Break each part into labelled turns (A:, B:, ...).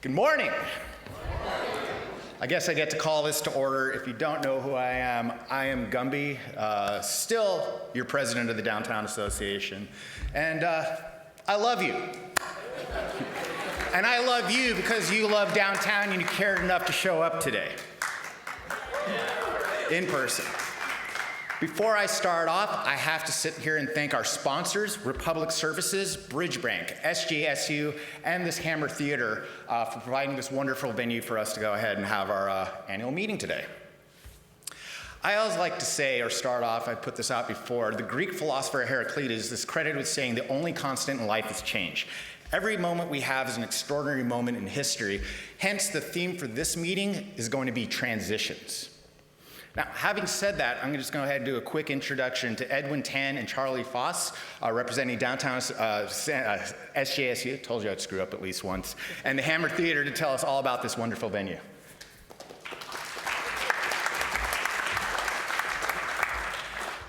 A: Good morning. I guess I get to call this to order. If you don't know who I am Gumby, still your president of the Downtown Association. And I love you. And I love you because you love downtown and you cared enough to show up today. In person. Before I start off, I have to sit here and thank our sponsors, Republic Services, Bridge Bank, SJSU, and this Hammer Theater for providing this wonderful venue for us to go ahead and have our annual meeting today. I always like to say, or start off, I put this out before, the Greek philosopher Heraclitus is credited with saying the only constant in life is change. Every moment we have is an extraordinary moment in history. Hence, the theme for this meeting is going to be transitions. Now, having said that, I'm just going to go ahead and do a quick introduction to Edwin Tan and Charlie Foss, representing downtown SJSU, told you I'd screw up at least once, and the Hammer Theater to tell us all about this wonderful venue.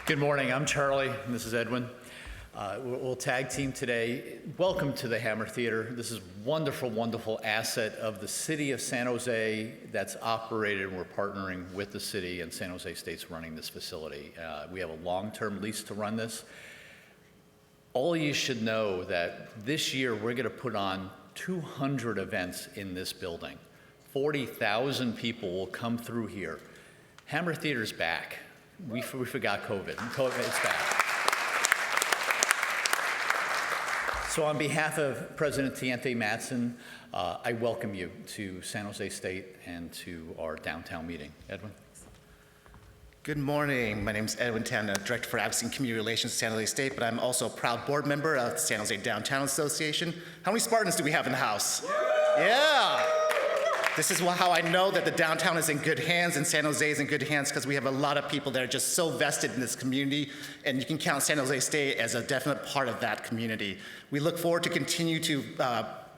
B: Good morning, I'm Charlie, and this is Edwin. We'll tag team today. Welcome to the Hammer Theater. This is a wonderful, wonderful asset of the city of San Jose that's operated, and we're partnering with the city, and San Jose State's running this facility. We have a long-term lease to run this. All you should know that this year we're going to put on 200 events in this building. 40,000 people will come through here. Hammer Theater's back. We forgot COVID. It's back. So on behalf of President Tiente Matson, I welcome you to San Jose State and to our downtown meeting. Edwin?
C: Good morning. My name is Edwin Tan, Director for Advocacy and Community Relations at San Jose State, but I'm also a proud board member of the San Jose Downtown Association. How many Spartans do we have in the house? Yeah! This is how I know that the downtown is in good hands and San Jose is in good hands, because we have a lot of people that are just so vested in this community, and you can count San Jose State as a definite part of that community. We look forward to continue to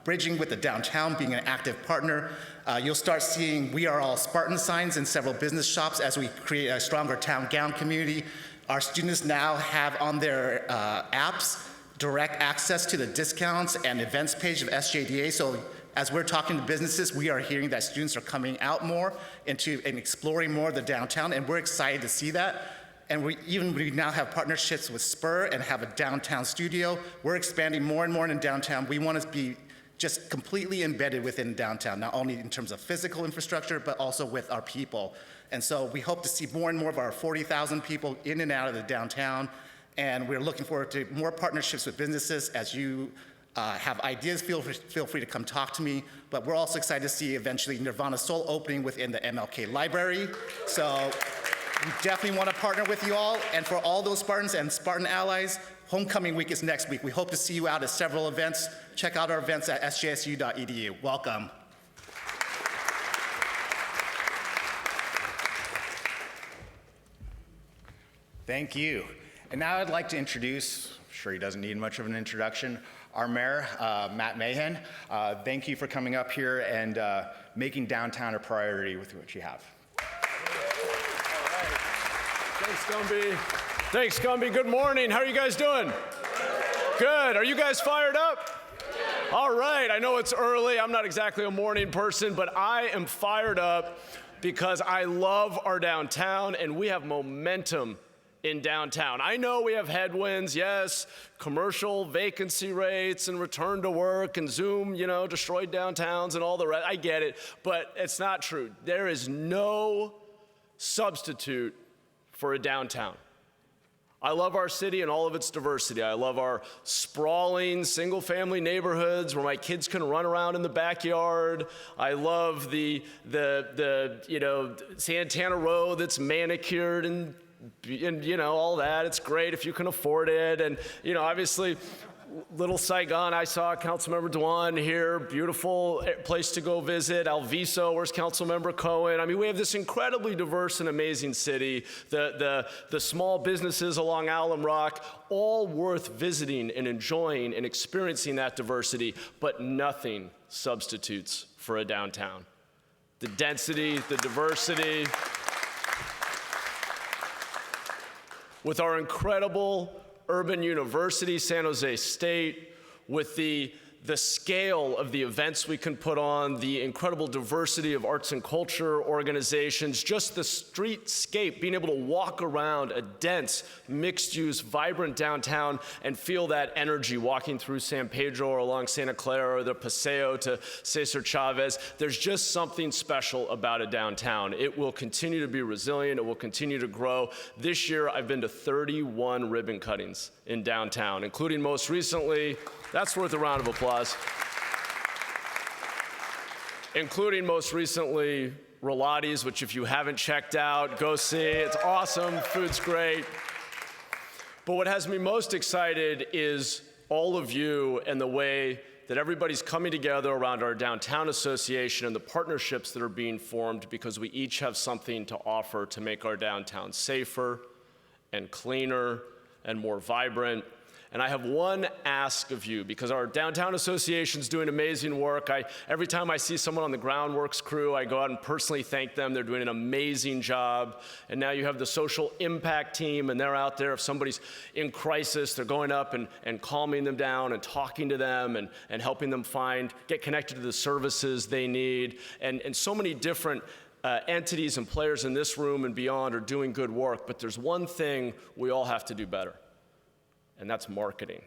C: bridging with the downtown, being an active partner. You'll start seeing "We Are All Spartan" signs in several business shops as we create a stronger town gown community. Our students now have on their apps direct access to the discounts and events page of SJDTA. So as we're talking to businesses, we are hearing that students are coming out more and exploring more of the downtown, and we're excited to see that. And we now have partnerships with Spur and have a downtown studio. We're expanding more and more in downtown. We want to be just completely embedded within downtown, not only in terms of physical infrastructure, but also with our people. And so we hope to see more and more of our 40,000 people in and out of the downtown. And we're looking forward to more partnerships with businesses. As you have ideas, feel free to come talk to me. But we're also excited to see eventually Nirvana Soul opening within the MLK library. So we definitely want to partner with you all. And for all those Spartans and Spartan allies, Homecoming Week is next week. We hope to see you out at several events. Check out our events at sjsu.edu. Welcome.
A: Thank you. And now I'd like to introduce, I'm sure he doesn't need much of an introduction, our mayor, Matt Mahan. Thank you for coming up here and making downtown a priority with what you have.
D: Thanks, Gumby. Thanks, Gumby. Good morning. How are you guys doing? Good. Are you guys fired up? All right. I know it's early. I'm not exactly a morning person, but I am fired up because I love our downtown, and we have momentum in downtown. I know we have headwinds, yes, commercial vacancy rates and return to work and Zoom, destroyed downtowns and all the rest. I get it, but it's not true. There is no substitute for a downtown. I love our city and all of its diversity. I love our sprawling single-family neighborhoods where my kids can run around in the backyard. I love the Santana Row that's manicured and all that. It's great if you can afford it. And obviously, Little Saigon, I saw Councilmember Dewan here, beautiful place to go visit. Alviso, where's Councilmember Cohen? I mean, we have this incredibly diverse and amazing city. The small businesses along Alum Rock, all worth visiting and enjoying and experiencing that diversity, but nothing substitutes for a downtown. The density, the diversity. With our incredible urban university, San Jose State, with the the scale of the events we can put on, the incredible diversity of arts and culture organizations, just the streetscape, being able to walk around a dense, mixed-use, vibrant downtown and feel that energy walking through San Pedro or along Santa Clara or the Paseo to Cesar Chavez. There's just something special about a downtown. It will continue to be resilient. It will continue to grow. This year, I've been to 31 ribbon cuttings in downtown, including most recently, that's worth a round of applause. Including most recently, Rolati's, which if you haven't checked out, go see. It's awesome, food's great. But what has me most excited is all of you and the way that everybody's coming together around our downtown association and the partnerships that are being formed because we each have something to offer to make our downtown safer and cleaner and more vibrant. And I have one ask of you, because our downtown association's doing amazing work. Every time I see someone on the groundworks crew, I go out and personally thank them. They're doing an amazing job. And now you have the social impact team, and they're out there. If somebody's in crisis, they're going up and calming them down and talking to them and helping them get connected to the services they need. And so many different entities and players in this room and beyond are doing good work. But there's one thing we all have to do better. And that's marketing.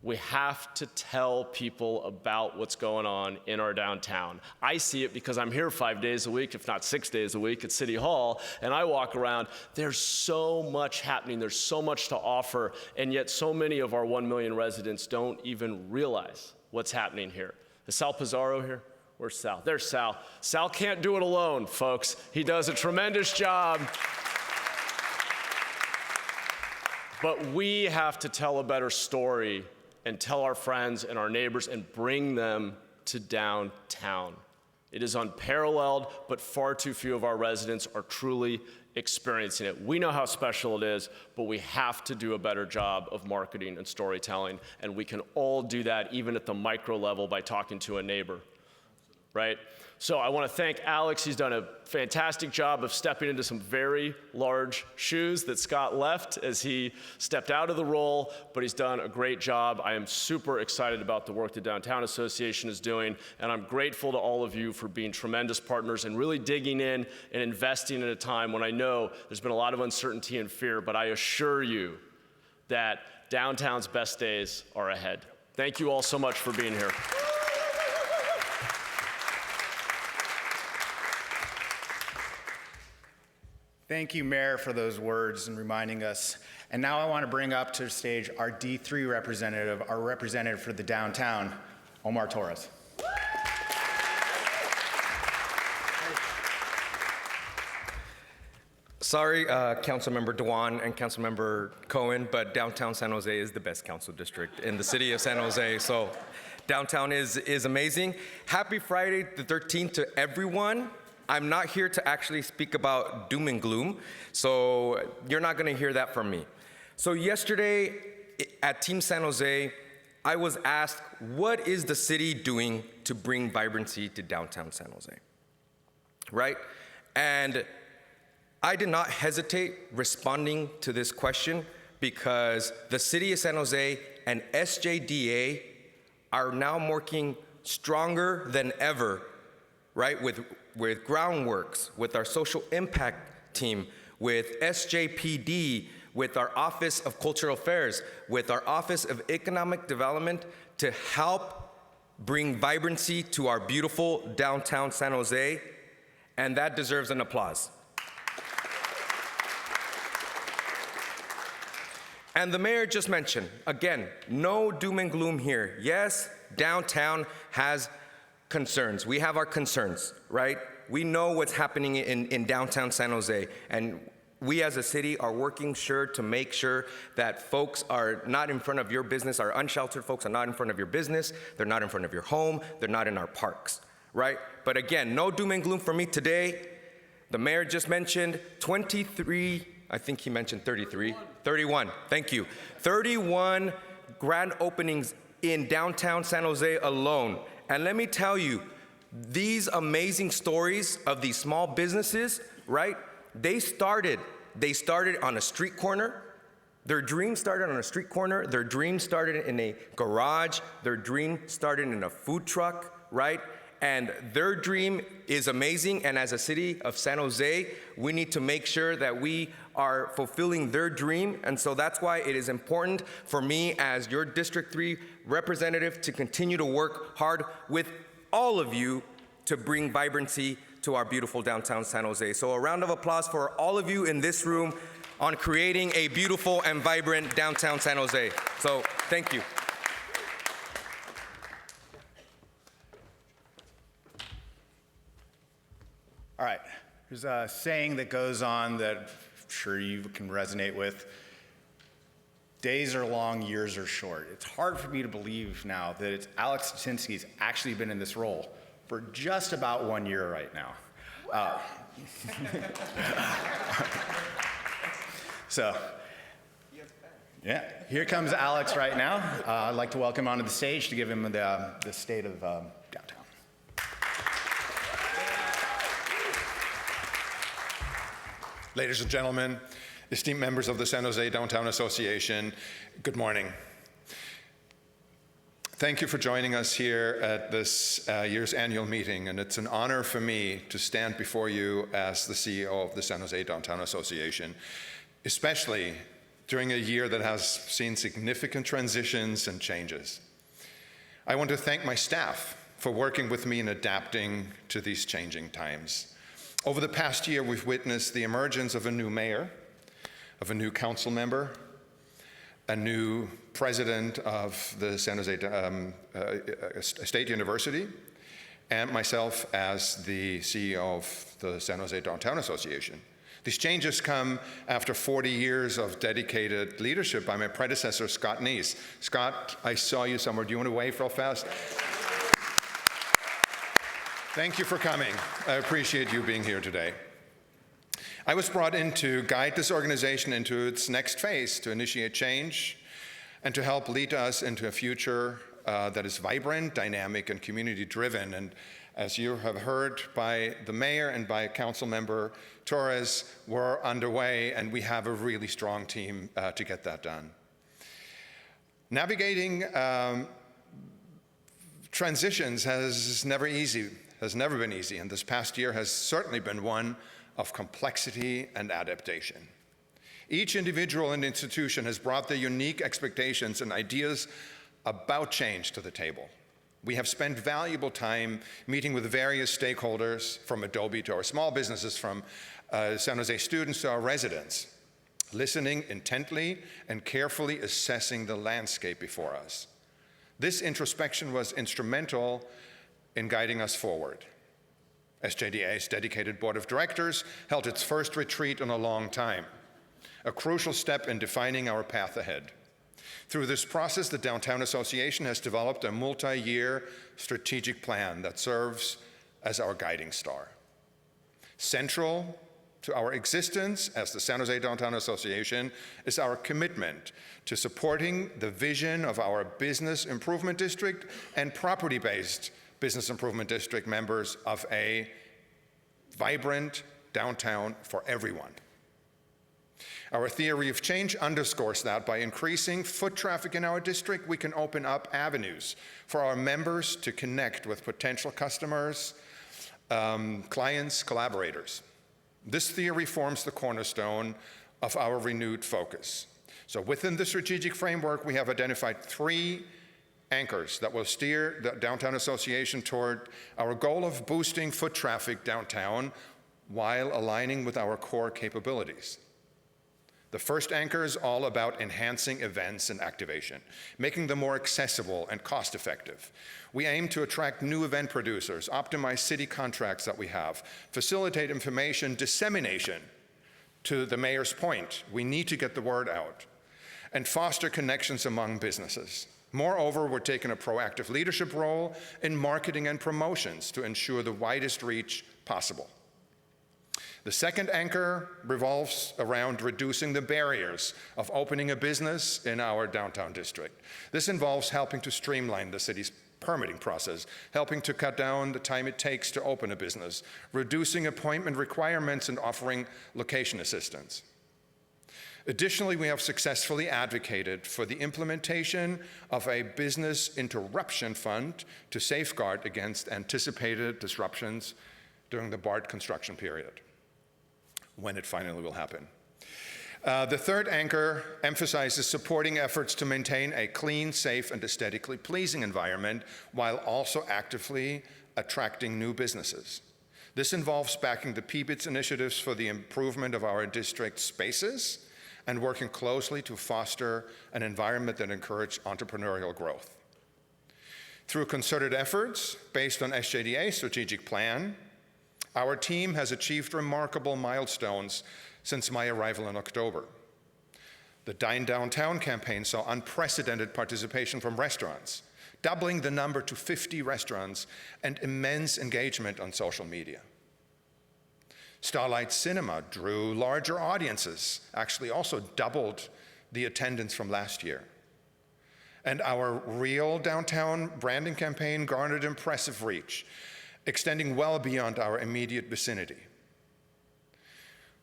D: We have to tell people about what's going on in our downtown. I see it because I'm here 5 days a week, if not 6 days a week at City Hall, and I walk around. There's so much happening. There's so much to offer, and yet so many of our 1 million residents don't even realize what's happening here. Is Sal Pizarro here? Where's Sal? There's Sal. Sal can't do it alone, folks. He does a tremendous job. But we have to tell a better story and tell our friends and our neighbors and bring them to downtown. It is unparalleled, but far too few of our residents are truly experiencing it. We know how special it is, but we have to do a better job of marketing and storytelling, and we can all do that even at the micro level by talking to a neighbor, right? So I want to thank Alex. He's done a fantastic job of stepping into some very large shoes that Scott left as he stepped out of the role, but he's done a great job. I am super excited about the work the Downtown Association is doing, and I'm grateful to all of you for being tremendous partners and really digging in and investing at a time when I know there's been a lot of uncertainty and fear, but I assure you that downtown's best days are ahead. Thank you all so much for being here.
A: Thank you, Mayor, for those words and reminding us. And now I want to bring up to the stage our D3 representative, our representative for the downtown, Omar Torres.
E: Sorry, Councilmember Dewan and Councilmember Cohen, but downtown San Jose is the best council district in the city of San Jose. So downtown is amazing. Happy Friday the 13th to everyone. I'm not here to actually speak about doom and gloom, so you're not gonna hear that from me. So yesterday at Team San Jose, I was asked, what is the city doing to bring vibrancy to downtown San Jose, right? And I did not hesitate responding to this question because the city of San Jose and SJDTA are now working stronger than ever, right? With groundworks, with our social impact team, with SJPD, with our Office of Cultural Affairs, with our Office of Economic Development to help bring vibrancy to our beautiful downtown San Jose, and that deserves an applause. And the mayor just mentioned, again, no doom and gloom here. Yes, downtown has concerns. We have our concerns, right? We know what's happening in downtown San Jose, and we as a city are working to make sure that folks are not in front of your business, our unsheltered folks are not in front of your business, they're not in front of your home, they're not in our parks, right? But again, no doom and gloom for me today. The mayor just mentioned 23, I think he mentioned 33, 31, thank you. 31 grand openings in downtown San Jose alone. And let me tell you, these amazing stories of these small businesses, right? They started on a street corner, Their dream started on a street corner. Their dream started in a garage. Their dream started in a food truck, right? And their dream is amazing. And as a city of San Jose, we need to make sure that we are fulfilling their dream. And so that's why it is important for me as your District 3 representative to continue to work hard with all of you to bring vibrancy to our beautiful downtown San Jose. So a round of applause for all of you in this room on creating a beautiful and vibrant downtown San Jose. So thank you.
A: All right, there's a saying that goes on that I'm sure you can resonate with. Days are long, years are short. It's hard for me to believe now that it's Alex Statinsky's actually been in this role for just about 1 year right now. So, yeah, here comes Alex right now. I'd like to welcome him onto the stage to give him the state of downtown.
F: Ladies and gentlemen, esteemed members of the San Jose Downtown Association, good morning. Thank you for joining us here at this year's annual meeting, and it's an honor for me to stand before you as the CEO of the San Jose Downtown Association, especially during a year that has seen significant transitions and changes. I want to thank my staff for working with me in adapting to these changing times. Over the past year, we've witnessed the emergence of a new mayor, of a new council member, a new president of the San Jose State University, and myself as the CEO of the San Jose Downtown Association. These changes come after 40 years of dedicated leadership by my predecessor, Scott Neese. Scott, I saw you somewhere. Do you want to wave real fast? Thank you for coming. I appreciate you being here today. I was brought in to guide this organization into its next phase, to initiate change, and to help lead us into a future that is vibrant, dynamic, and community-driven. And as you have heard by the mayor and by Council Member Torres, we're underway, and we have a really strong team to get that done. Navigating transitions has never been easy, and this past year has certainly been one of complexity and adaptation. Each individual and institution has brought their unique expectations and ideas about change to the table. We have spent valuable time meeting with various stakeholders, from Adobe to our small businesses, from San Jose students to our residents, listening intently and carefully assessing the landscape before us. This introspection was instrumental in guiding us forward. SJDTA's dedicated board of directors held its first retreat in a long time, a crucial step in defining our path ahead. Through this process, the Downtown Association has developed a multi-year strategic plan that serves as our guiding star. Central to our existence as the San Jose Downtown Association is our commitment to supporting the vision of our Business Improvement District and property-based Business Improvement District members of a vibrant downtown for everyone. Our theory of change underscores that by increasing foot traffic in our district, we can open up avenues for our members to connect with potential customers, clients, collaborators. This theory forms the cornerstone of our renewed focus. So within the strategic framework, we have identified 3 anchors that will steer the Downtown Association toward our goal of boosting foot traffic downtown while aligning with our core capabilities. The first anchor is all about enhancing events and activation, making them more accessible and cost-effective. We aim to attract new event producers, optimize city contracts that we have, facilitate information dissemination. To the mayor's point, we need to get the word out, and foster connections among businesses. Moreover, we're taking a proactive leadership role in marketing and promotions to ensure the widest reach possible. The second anchor revolves around reducing the barriers of opening a business in our downtown district. This involves helping to streamline the city's permitting process, helping to cut down the time it takes to open a business, reducing appointment requirements, and offering location assistance. Additionally, we have successfully advocated for the implementation of a business interruption fund to safeguard against anticipated disruptions during the BART construction period, when it finally will happen. The third anchor emphasizes supporting efforts to maintain a clean, safe, and aesthetically pleasing environment while also actively attracting new businesses. This involves backing the PBITS initiatives for the improvement of our district spaces and working closely to foster an environment that encourages entrepreneurial growth. Through concerted efforts based on SJDA's strategic plan, our team has achieved remarkable milestones since my arrival in October. The Dine Downtown campaign saw unprecedented participation from restaurants, doubling the number to 50 restaurants and immense engagement on social media. Starlight Cinema drew larger audiences, actually also doubled the attendance from last year. And our Real Downtown branding campaign garnered impressive reach, extending well beyond our immediate vicinity.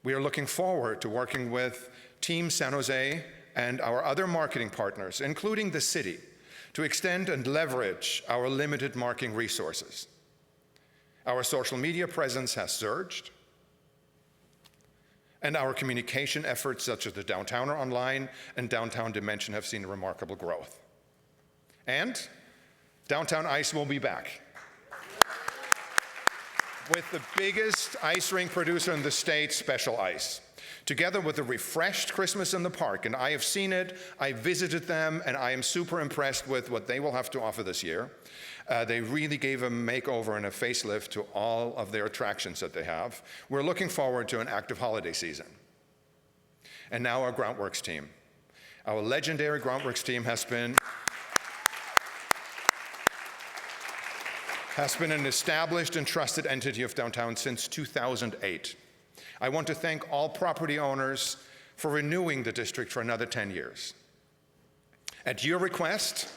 F: We are looking forward to working with Team San Jose and our other marketing partners, including the city, to extend and leverage our limited marketing resources. Our social media presence has surged, and our communication efforts such as the Downtowner Online and Downtown Dimension have seen remarkable growth. And Downtown Ice will be back. With the biggest ice rink producer in the state, Special Ice, together with a refreshed Christmas in the Park. And I have seen it, I visited them, and I am super impressed with what they will have to offer this year. They really gave a makeover and a facelift to all of their attractions that they have. We're looking forward to an active holiday season. And now our Groundworks team. Our legendary Groundworks team has been an established and trusted entity of downtown since 2008. I want to thank all property owners for renewing the district for another 10 years. At your request,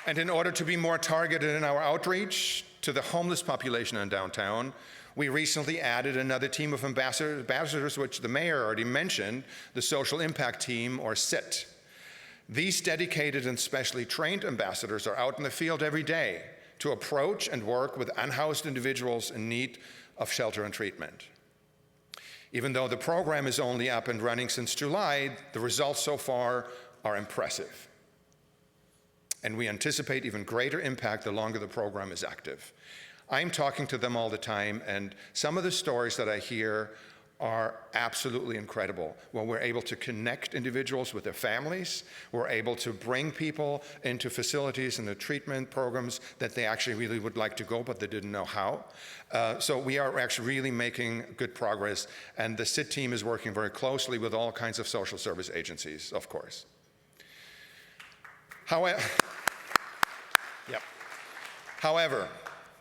F: and in order to be more targeted in our outreach to the homeless population in downtown, we recently added another team of ambassadors, which the mayor already mentioned, the Social Impact Team, or SIT. These dedicated and specially trained ambassadors are out in the field every day to approach and work with unhoused individuals in need of shelter and treatment. Even though the program is only up and running since July, the results so far are impressive. And we anticipate even greater impact the longer the program is active. I'm talking to them all the time, and some of the stories that I hear are absolutely incredible. When we're able to connect individuals with their families, we're able to bring people into facilities and the treatment programs that they actually really would like to go, but they didn't know how. So we are actually really making good progress, and the SIT team is working very closely with all kinds of social service agencies, of course. However,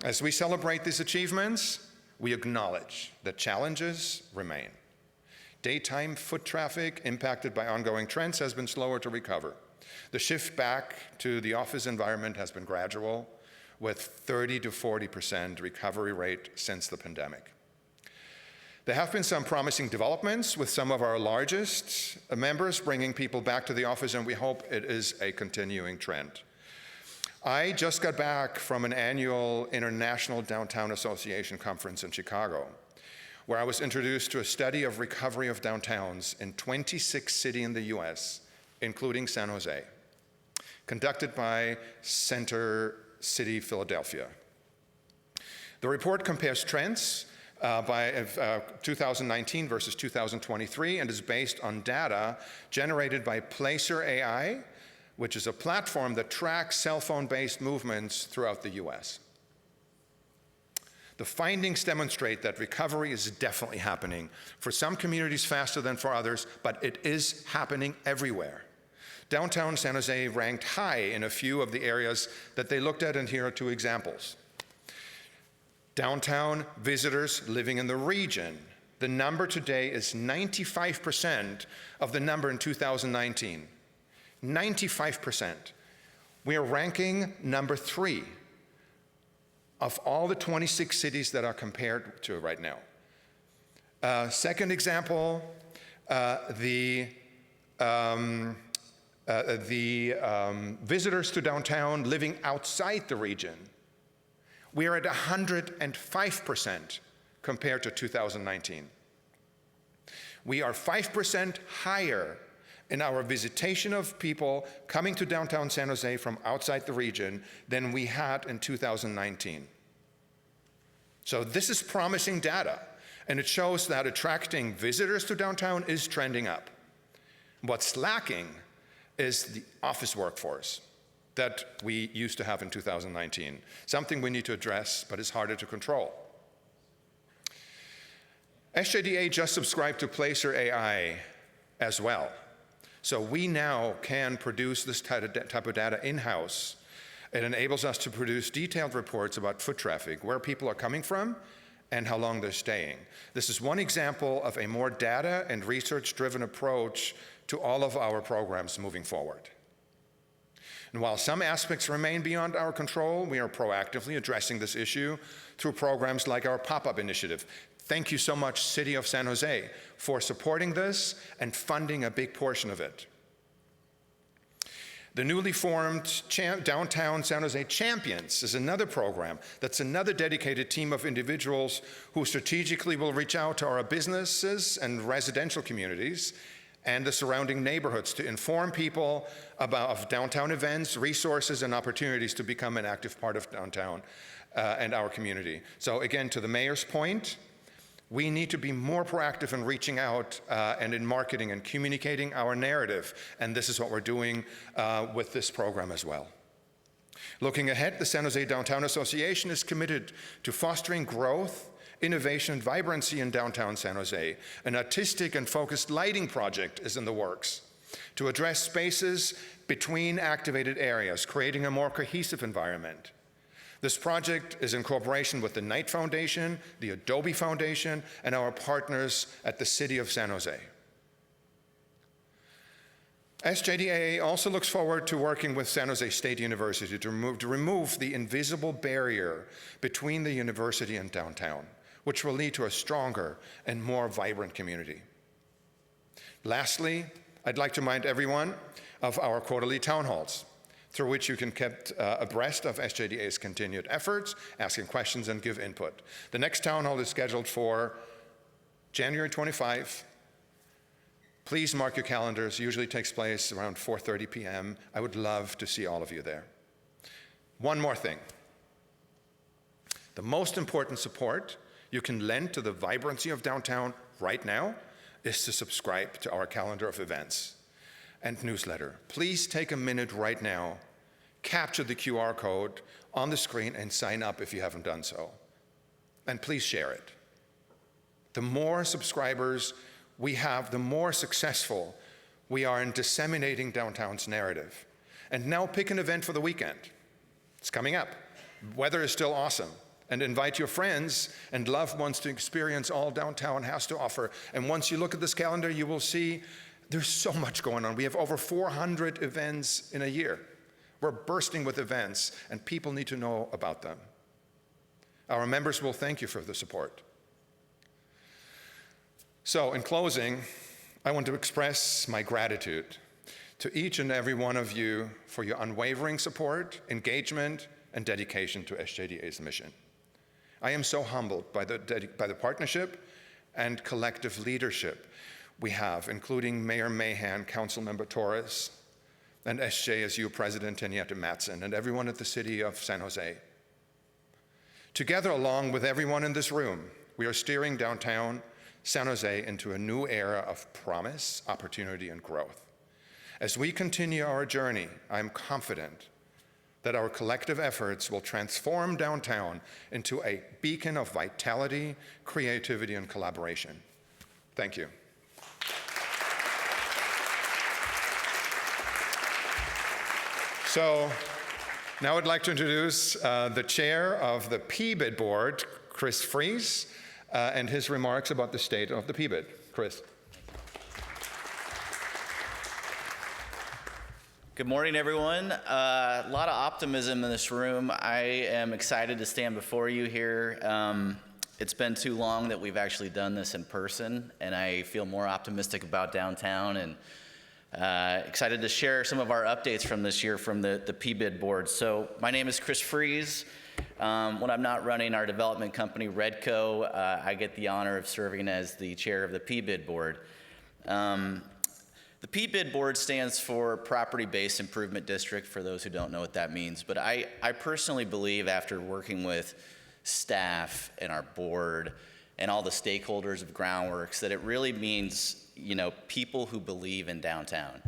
F: as we celebrate these achievements, we acknowledge that challenges remain. Daytime foot traffic impacted by ongoing trends has been slower to recover. The shift back to the office environment has been gradual, with 30 to 40% recovery rate since the pandemic. There have been some promising developments with some of our largest members bringing people back to the office, and we hope it is a continuing trend. I just got back from an annual International Downtown Association conference in Chicago, where I was introduced to a study of recovery of downtowns in 26 cities in the US, including San Jose, conducted by Center City Philadelphia. The report compares trends by 2019 versus 2023 and is based on data generated by Placer AI, which is a platform that tracks cell phone-based movements throughout the US. The findings demonstrate that recovery is definitely happening. For some communities faster than for others, but it is happening everywhere. Downtown San Jose ranked high in a few of the areas that they looked at, and here are two examples. Downtown visitors living in the region. The number today is 95% of the number in 2019. 95%. We are ranking number 3 of all the 26 cities that are compared to right now. Second example, the visitors to downtown living outside the region, we are at 105% compared to 2019. We are 5% higher in our visitation of people coming to downtown San Jose from outside the region than we had in 2019. So this is promising data, and it shows that attracting visitors to downtown is trending up. What's lacking is the office workforce that we used to have in 2019, something we need to address, but is harder to control. SJDTA just subscribed to Placer AI as well. So we now can produce this type of data in-house. It enables us to produce detailed reports about foot traffic, where people are coming from, and how long they're staying. This is one example of a more data and research-driven approach to all of our programs moving forward. And while some aspects remain beyond our control, we are proactively addressing this issue through programs like our pop-up initiative. Thank you so much, City of San Jose, for supporting this and funding a big portion of it. The newly formed Downtown San Jose Champions is another program that's another dedicated team of individuals who strategically will reach out to our businesses and residential communities and the surrounding neighborhoods to inform people about downtown events, resources, and opportunities to become an active part of downtown and our community. So again, to the mayor's point, we need to be more proactive in reaching out and in marketing and communicating our narrative, and this is what we're doing with this program as well. Looking ahead, the San Jose Downtown Association is committed to fostering growth, innovation, and vibrancy in downtown San Jose. An artistic and focused lighting project is in the works to address spaces between activated areas, creating a more cohesive environment. This project is in cooperation with the Knight Foundation, the Adobe Foundation, and our partners at the City of San Jose. SJDTA also looks forward to working with San Jose State University to remove the invisible barrier between the university and downtown, which will lead to a stronger and more vibrant community. Lastly, I'd like to remind everyone of our quarterly town halls, through which you can keep abreast of SJDA's continued efforts, asking questions and give input. The next town hall is scheduled for January 25. Please mark your calendars. It usually takes place around 4:30 p.m. I would love to see all of you there. One more thing. The most important support you can lend to the vibrancy of downtown right now is to subscribe to our calendar of events and newsletter. Please take a minute right now, capture the QR code on the screen and sign up if you haven't done so. And please share it. The more subscribers we have, the more successful we are in disseminating downtown's narrative. And now pick an event for the weekend. It's coming up. Weather is still awesome. And invite your friends and loved ones to experience all downtown has to offer. And once you look at this calendar, you will see there's so much going on. We have over 400 events in a year. We're bursting with events, and people need to know about them. Our members will thank you for the support. So, in closing, I want to express my gratitude to each and every one of you for your unwavering support, engagement, and dedication to SJDA's mission. I am so humbled by the partnership and collective leadership we have, including Mayor Mahan, Councilmember Torres, and SJSU President Henrietta Mattson, and everyone at the City of San Jose. Together, along with everyone in this room, we are steering downtown San Jose into a new era of promise, opportunity, and growth. As we continue our journey, I'm confident that our collective efforts will transform downtown into a beacon of vitality, creativity, and collaboration. Thank you. So now I'd like to introduce the chair of the PBID board, Chris Fries, and his remarks about the state of the PBID. Chris.
G: Good morning, everyone. A lot of optimism in this room. I am excited to stand before you here. It's been too long that we've actually done this in person, and I feel more optimistic about downtown and excited to share some of our updates from this year from the PBID board. So my name is Chris Fries. When I'm not running our development company, Redco, I get the honor of serving as the chair of the PBID board. The PBID board stands for Property-Based Improvement District, for those who don't know what that means. But I personally believe, after working with staff and our board and all the stakeholders of Groundworks, that it really means, people who believe in downtown.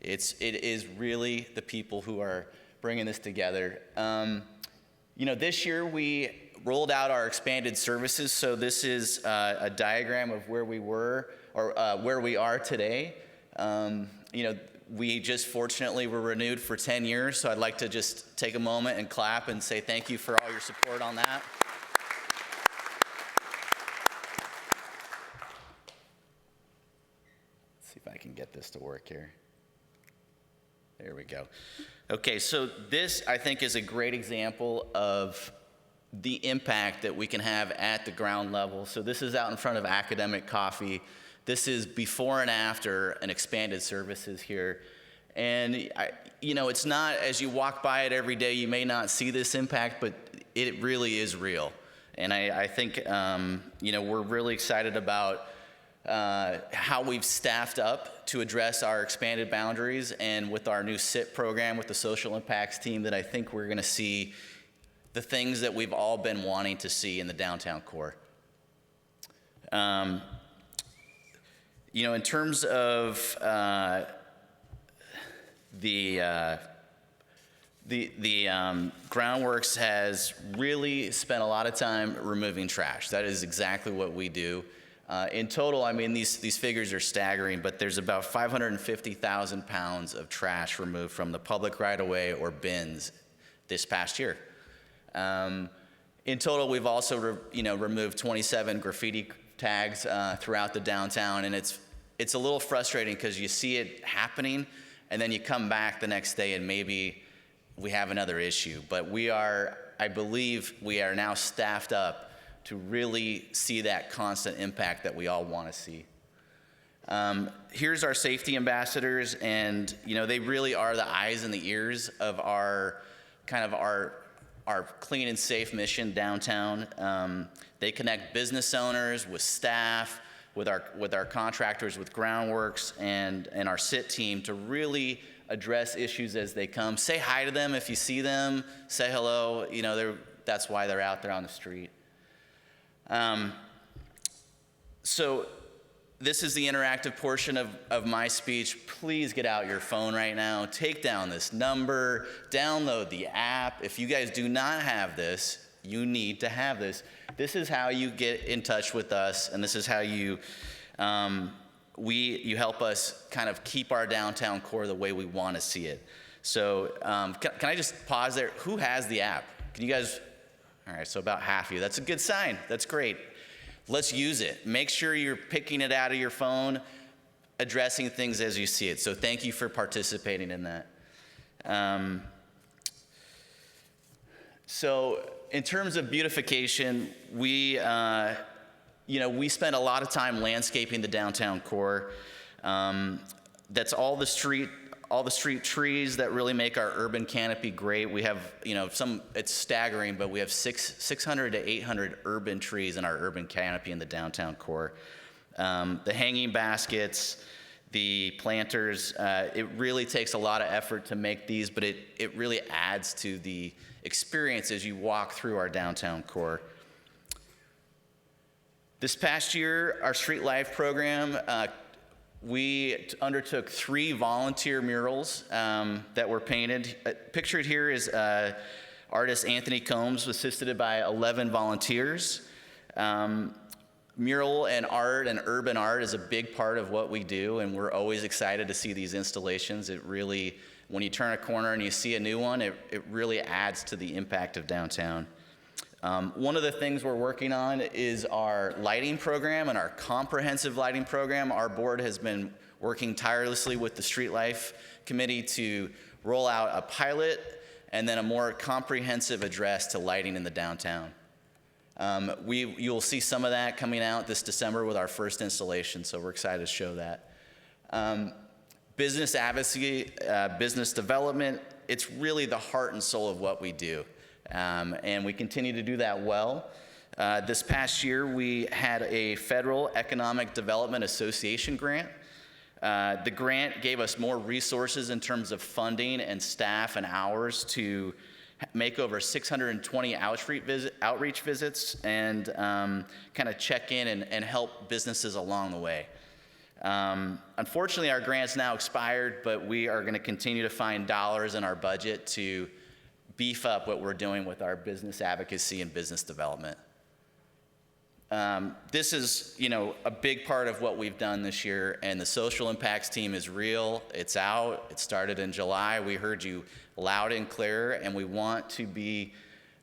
G: It is really the people who are bringing this together. This year we rolled out our expanded services. So this is a diagram of where we were, or where we are today. We just fortunately were renewed for 10 years, so I'd like to just take a moment and clap and say thank you for all your support on that. Let's see if I can get this to work here. There we go. Okay, so this, I think, is a great example of the impact that we can have at the ground level. So this is out in front of Academic Coffee. This is before and after an expanded services here. And, it's not, as you walk by it every day, you may not see this impact, but it really is real. And I think, we're really excited about how we've staffed up to address our expanded boundaries, and with our new SIT program with the social impacts team, that I think we're going to see the things that we've all been wanting to see in the downtown core. In terms of the Groundworks has really spent a lot of time removing trash. That is exactly what we do. In total, these figures are staggering, but there's about 550,000 pounds of trash removed from the public right-of-way or bins this past year. In total, we've also removed 27 graffiti tags throughout the downtown, and it's a little frustrating because you see it happening, and then you come back the next day and maybe we have another issue. But I believe we are now staffed up to really see that constant impact that we all want to see. Here's our safety ambassadors, and they really are the eyes and the ears of our clean and safe mission downtown. They connect business owners with staff, with our contractors, with Groundworks, and our SIT team to really address issues as they come. Say hi to them if you see them. Say hello. That's why they're out there on the street. So this is the interactive portion of my speech. Please get out your phone right now. Take down this number. Download the app. If you guys do not have this, you need to have this. This is how you get in touch with us, and this is how you help us kind of keep our downtown core the way we want to see it. So can I just pause there? Who has the app? Can you guys? All right, so about half of you. That's a good sign. That's great. Let's use it. Make sure you're picking it out of your phone, addressing things as you see it. So thank you for participating in that. So in terms of beautification, we spend a lot of time landscaping the downtown core. That's all the street trees that really make our urban canopy great. We have, it's staggering, but we have 600 to 800 urban trees in our urban canopy in the downtown core. The hanging baskets, the planters, it really takes a lot of effort to make these, but it really adds to the experience as you walk through our downtown core. This past year, our Street Life program, we undertook 3 volunteer murals that were painted. Pictured here is artist Anthony Combs, assisted by 11 volunteers. Mural and art and urban art is a big part of what we do, and we're always excited to see these installations. It really, when you turn a corner and you see a new one, it really adds to the impact of downtown. One of the things we're working on is our lighting program and our comprehensive lighting program. Our board has been working tirelessly with the Street Life Committee to roll out a pilot and then a more comprehensive address to lighting in the downtown. You'll see some of that coming out this December with our first installation, so we're excited to show that. Business advocacy, business development, it's really the heart and soul of what we do. And we continue to do that well. This past year, we had a Federal Economic Development Association grant. The grant gave us more resources in terms of funding and staff and hours to make over 620 outreach visits and kind of check in and help businesses along the way. Unfortunately, our grant's now expired, but we are going to continue to find dollars in our budget to beef up what we're doing with our business advocacy and business development. This is, a big part of what we've done this year, and the social impacts team is real. It's out. It started in July. We heard you loud and clear, and we want to be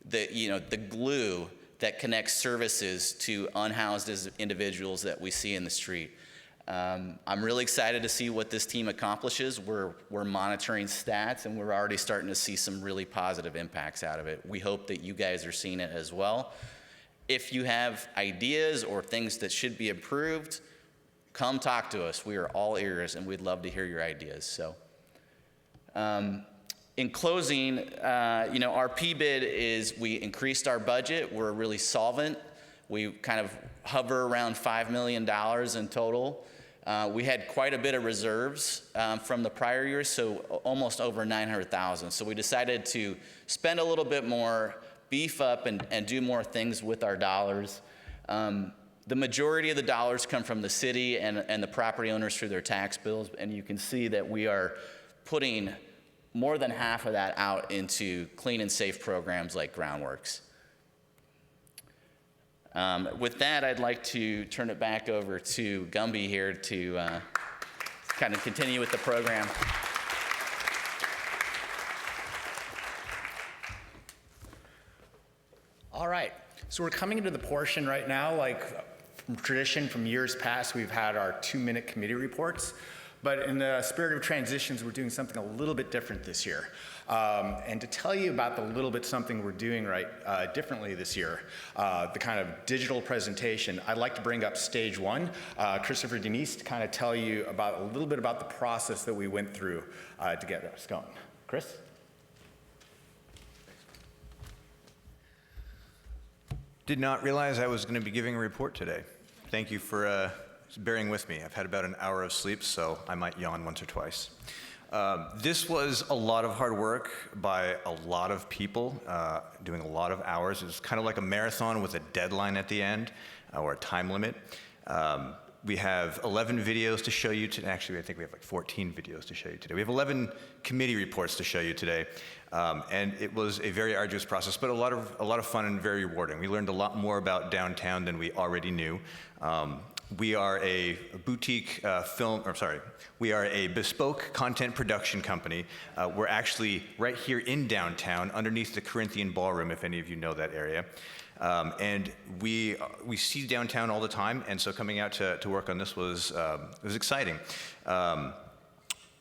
G: the glue that connects services to unhoused individuals that we see in the street. I'm really excited to see what this team accomplishes. We're monitoring stats, and we're already starting to see some really positive impacts out of it. We hope that you guys are seeing it as well. If you have ideas or things that should be improved, come talk to us. We are all ears, and we'd love to hear your ideas. So, in closing, our PBID is we increased our budget. We're really solvent. We kind of hover around $5 million in total. We had quite a bit of reserves from the prior year, so almost over $900,000. So we decided to spend a little bit more, beef up, and do more things with our dollars. The majority of the dollars come from the city and the property owners through their tax bills, and you can see that we are putting more than half of that out into clean and safe programs like Groundworks. With that, I'd like to turn it back over to Gumby here to kind of continue with the program.
A: All right, so we're coming into the portion right now, like from tradition from years past, we've had our 2-minute committee reports, but in the spirit of transitions, we're doing something a little bit different this year. And to tell you about the little bit something we're doing differently this year, the kind of digital presentation, I'd like to bring up stage 1, Christopher Denise, to kind of tell you about a little bit about the process that we went through to get us going. Chris?
H: Did not realize I was going to be giving a report today. Thank you for bearing with me. I've had about an hour of sleep, so I might yawn once or twice. This was a lot of hard work by a lot of people, doing a lot of hours. It was kind of like a marathon with a deadline at the end, or a time limit. We have 11 videos to show you today. Actually, I think we have like 14 videos to show you today. We have 11 committee reports to show you today. And it was a very arduous process, but a lot of fun and very rewarding. We learned a lot more about downtown than we already knew. We are a boutique we are a bespoke content production company. We're actually right here in downtown, underneath the Corinthian Ballroom, if any of you know that area. And we see downtown all the time, and so coming out to work on this was exciting.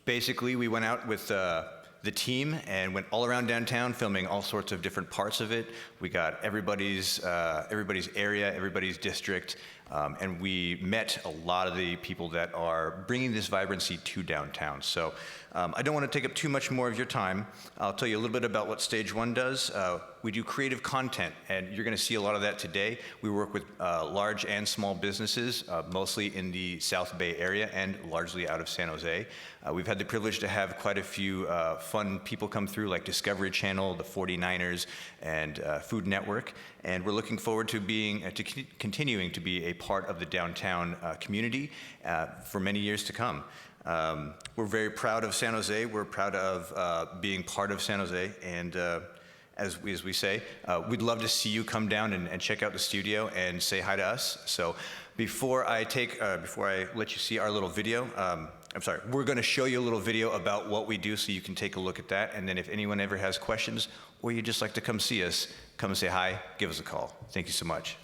H: Basically, we went out with the team and went all around downtown filming all sorts of different parts of it. We got everybody's area, everybody's district, and we met a lot of the people that are bringing this vibrancy to downtown. So I don't want to take up too much more of your time. I'll tell you a little bit about what Stage 1 does. We do creative content, and you're going to see a lot of that today. We work with large and small businesses, mostly in the South Bay area and largely out of San Jose. We've had the privilege to have quite a few fun people come through, like Discovery Channel, the 49ers, and Food Network. And we're looking forward to continuing to be a part of the downtown community for many years to come. We're very proud of San Jose. We're proud of being part of San Jose, and as we say, we'd love to see you come down and check out the studio and say hi to us. So before I let you see our little video, we're going to show you a little video about what we do so you can take a look at that. And then if anyone ever has questions or you'd just like to come see us, come and say hi, give us a call. Thank you so much.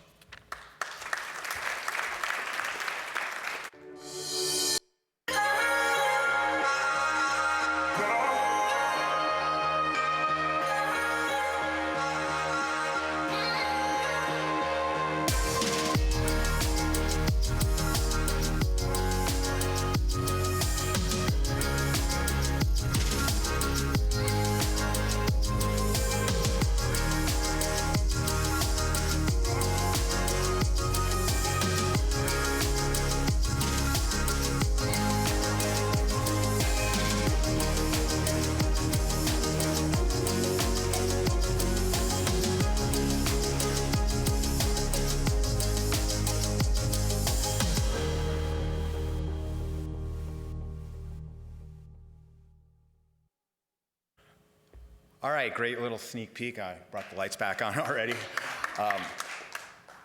A: All right, great little sneak peek. I brought the lights back on already.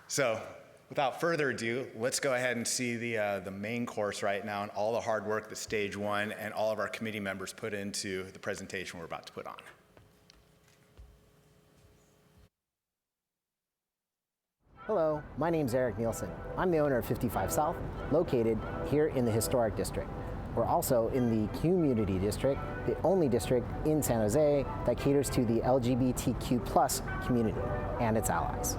A: So without further ado, let's go ahead and see the main course right now and all the hard work that Stage 1 and all of our committee members put into the presentation we're about to put on.
I: Hello, my name's Eric Nielsen. I'm the owner of 55 South, located here in the Historic District. We're also in the Community District, the only district in San Jose that caters to the LGBTQ+ community and its allies.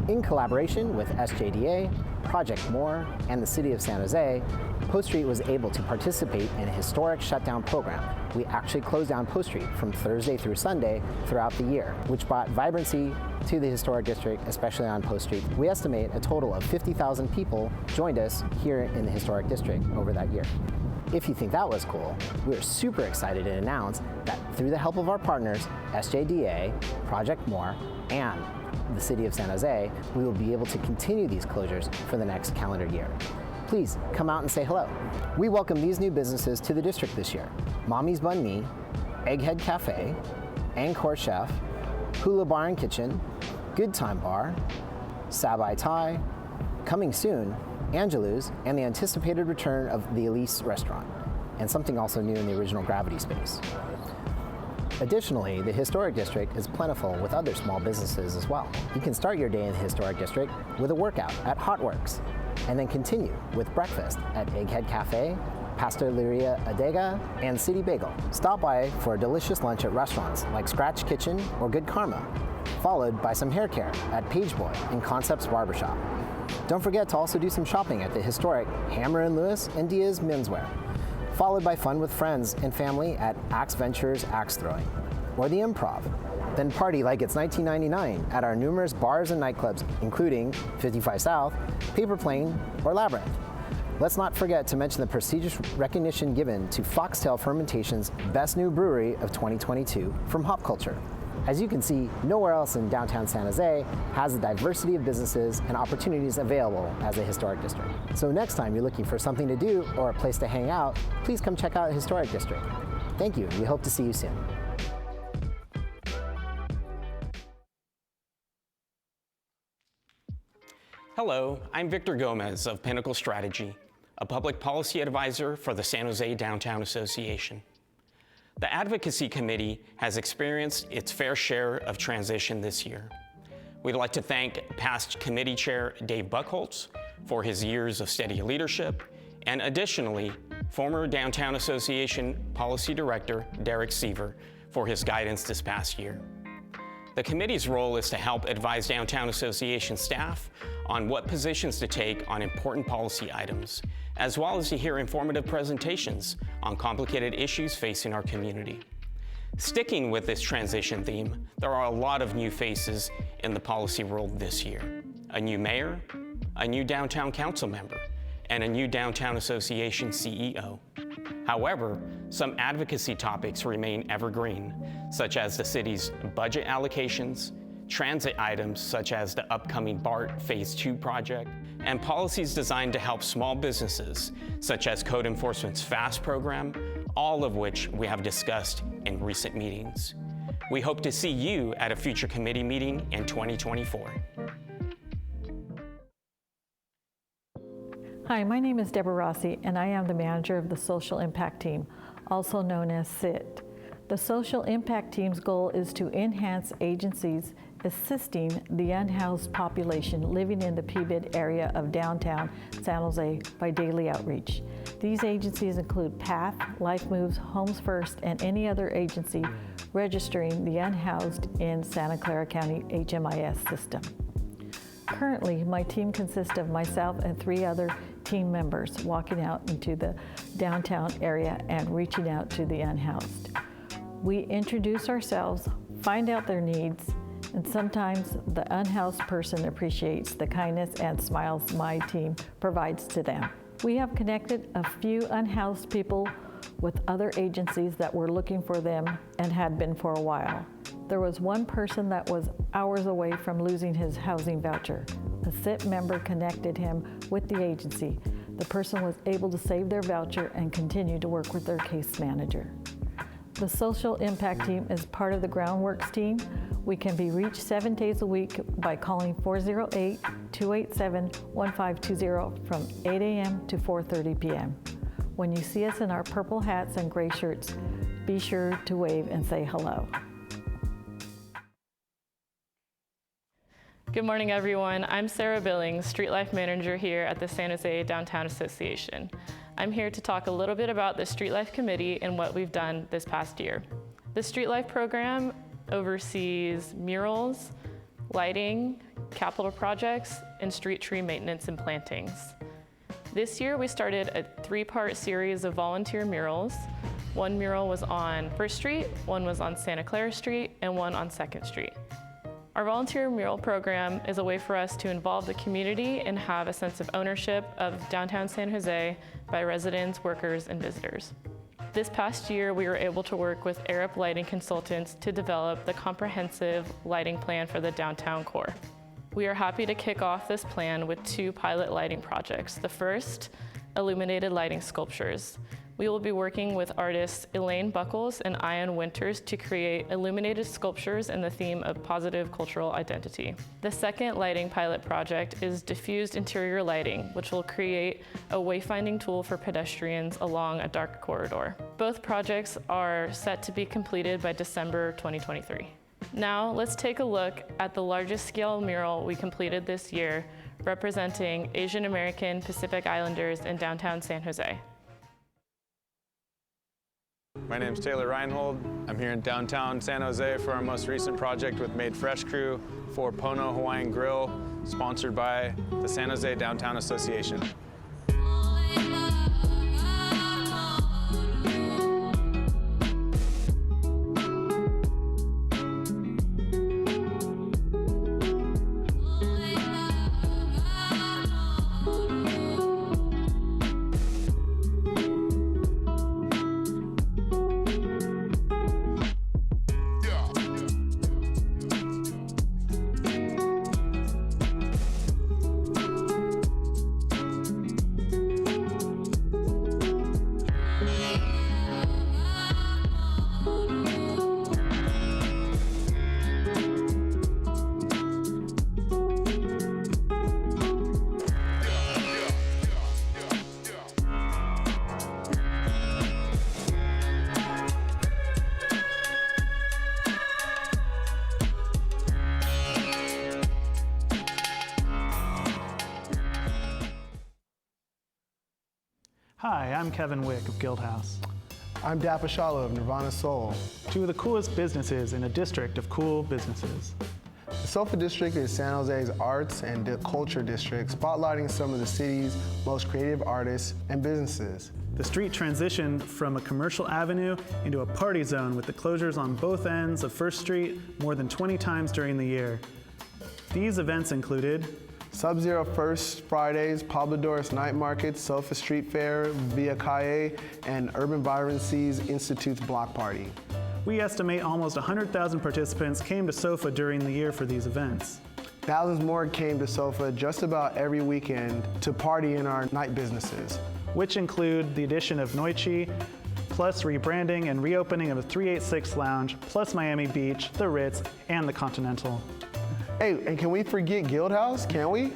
I: In collaboration with SJDTA, Project More, and the City of San Jose, Post Street was able to participate in a historic shutdown program. We actually closed down Post Street from Thursday through Sunday throughout the year, which brought vibrancy to the historic district, especially on Post Street. We estimate a total of 50,000 people joined us here in the historic district over that year. If you think that was cool, we're super excited to announce that through the help of our partners, SJDA, Project More, and the City of San Jose, we will be able to continue these closures for the next calendar year. Please come out and say hello. We welcome these new businesses to the district this year: Mommy's Bun Me, Egghead Cafe, Angkor Chef, Hula Bar and Kitchen, Good Time Bar, Sabai Thai, coming soon, Angelou's, and the anticipated return of the Elise restaurant, and something also new in the original Gravity space. Additionally, the Historic District is plentiful with other small businesses as well. You can start your day in the Historic District with a workout at Hotworks, and then continue with breakfast at Egghead Cafe, Pasteleria Adega, and City Bagel. Stop by for a delicious lunch at restaurants like Scratch Kitchen or Good Karma, followed by some hair care at Page Boy and Concepts Barbershop. Don't forget to also do some shopping at the historic Hammer & Lewis and Diaz Menswear, followed by fun with friends and family at Axe Ventures Axe Throwing, or the Improv. Then party like it's 1999 at our numerous bars and nightclubs, including 55 South, Paper Plane, or Labyrinth. Let's not forget to mention the prestigious recognition given to Foxtail Fermentation's Best New Brewery of 2022 from Hop Culture. As you can see, nowhere else in downtown San Jose has the diversity of businesses and opportunities available as a historic district. So next time you're looking for something to do or a place to hang out, please come check out the Historic District. Thank you, and we hope to see you soon.
J: Hello, I'm Victor Gomez of Pinnacle Strategy, a public policy advisor for the San Jose Downtown Association. The Advocacy Committee has experienced its fair share of transition this year. We'd like to thank past committee chair Dave Buckholz for his years of steady leadership, and additionally, former Downtown Association Policy Director Derek Seaver for his guidance this past year. The committee's role is to help advise Downtown Association staff on what positions to take on important policy items, as well as to hear informative presentations on complicated issues facing our community. Sticking with this transition theme, there are a lot of new faces in the policy world this year. A new mayor, a new downtown council member, and a new Downtown Association CEO. However, some advocacy topics remain evergreen, such as the city's budget allocations, transit items such as the upcoming BART Phase 2 project, and policies designed to help small businesses, such as Code Enforcement's FAST program, all of which we have discussed in recent meetings. We hope to see you at a future committee meeting in 2024.
K: Hi, my name is Deborah Rossi, and I am the manager of the Social Impact Team, also known as SIT. The Social Impact Team's goal is to enhance agencies assisting the unhoused population living in the PBID area of downtown San Jose by daily outreach. These agencies include PATH, Life Moves, Homes First, and any other agency registering the unhoused in Santa Clara County HMIS system. Currently, my team consists of myself and 3 other team members walking out into the downtown area and reaching out to the unhoused. We introduce ourselves, find out their needs, and sometimes the unhoused person appreciates the kindness and smiles my team provides to them. We have connected a few unhoused people with other agencies that were looking for them and had been for a while. There was one person that was hours away from losing his housing voucher. A SIT member connected him with the agency. The person was able to save their voucher and continue to work with their case manager. The Social Impact Team is part of the Groundworks team. We can be reached 7 days a week by calling 408-287-1520 from 8 a.m. to 4:30 p.m. When you see us in our purple hats and gray shirts, be sure to wave and say hello.
L: Good morning, everyone. I'm Sarah Billings, Street Life Manager here at the San Jose Downtown Association. I'm here to talk a little bit about the Street Life Committee and what we've done this past year. The Street Life program oversees murals, lighting, capital projects, and street tree maintenance and plantings. This year, we started a 3-part series of volunteer murals. One mural was on First Street, one was on Santa Clara Street, and one on 2nd Street. Our volunteer mural program is a way for us to involve the community and have a sense of ownership of downtown San Jose by residents, workers, and visitors. This past year, we were able to work with Arup Lighting Consultants to develop the comprehensive lighting plan for the downtown core. We are happy to kick off this plan with 2 pilot lighting projects. The first, illuminated lighting sculptures. We will be working with artists Elaine Buckles and Ian Winters to create illuminated sculptures in the theme of positive cultural identity. The second lighting pilot project is diffused interior lighting, which will create a wayfinding tool for pedestrians along a dark corridor. Both projects are set to be completed by December 2023. Now, let's take a look at the largest scale mural we completed this year, representing Asian American Pacific Islanders in downtown San Jose.
M: My name's Taylor Reinhold. I'm here in downtown San Jose for our most recent project with Made Fresh Crew for Pono Hawaiian Grill, sponsored by the San Jose Downtown Association.
N: Hi, I'm Kevin Wick of Guildhouse.
O: I'm Dapper Shallow of Nirvana Soul.
N: 2 of the coolest businesses in a district of cool businesses.
O: The SoFA District is San Jose's arts and culture district, spotlighting some of the city's most creative artists and businesses.
N: The street transitioned from a commercial avenue into a party zone with the closures on both ends of First Street more than 20 times during the year. These events included
O: Sub-Zero First Fridays, Pablo Doris Night Market, SoFA Street Fair, Via Calle, and Urban Vibrancy's Institute's Block Party.
N: We estimate almost 100,000 participants came to SoFA during the year for these events.
O: Thousands more came to SoFA just about every weekend to party in our night businesses,
N: which include the addition of Noichi, plus rebranding and reopening of the 386 Lounge, plus Miami Beach, the Ritz, and the Continental.
O: Hey, and can we forget Guildhouse? Can we?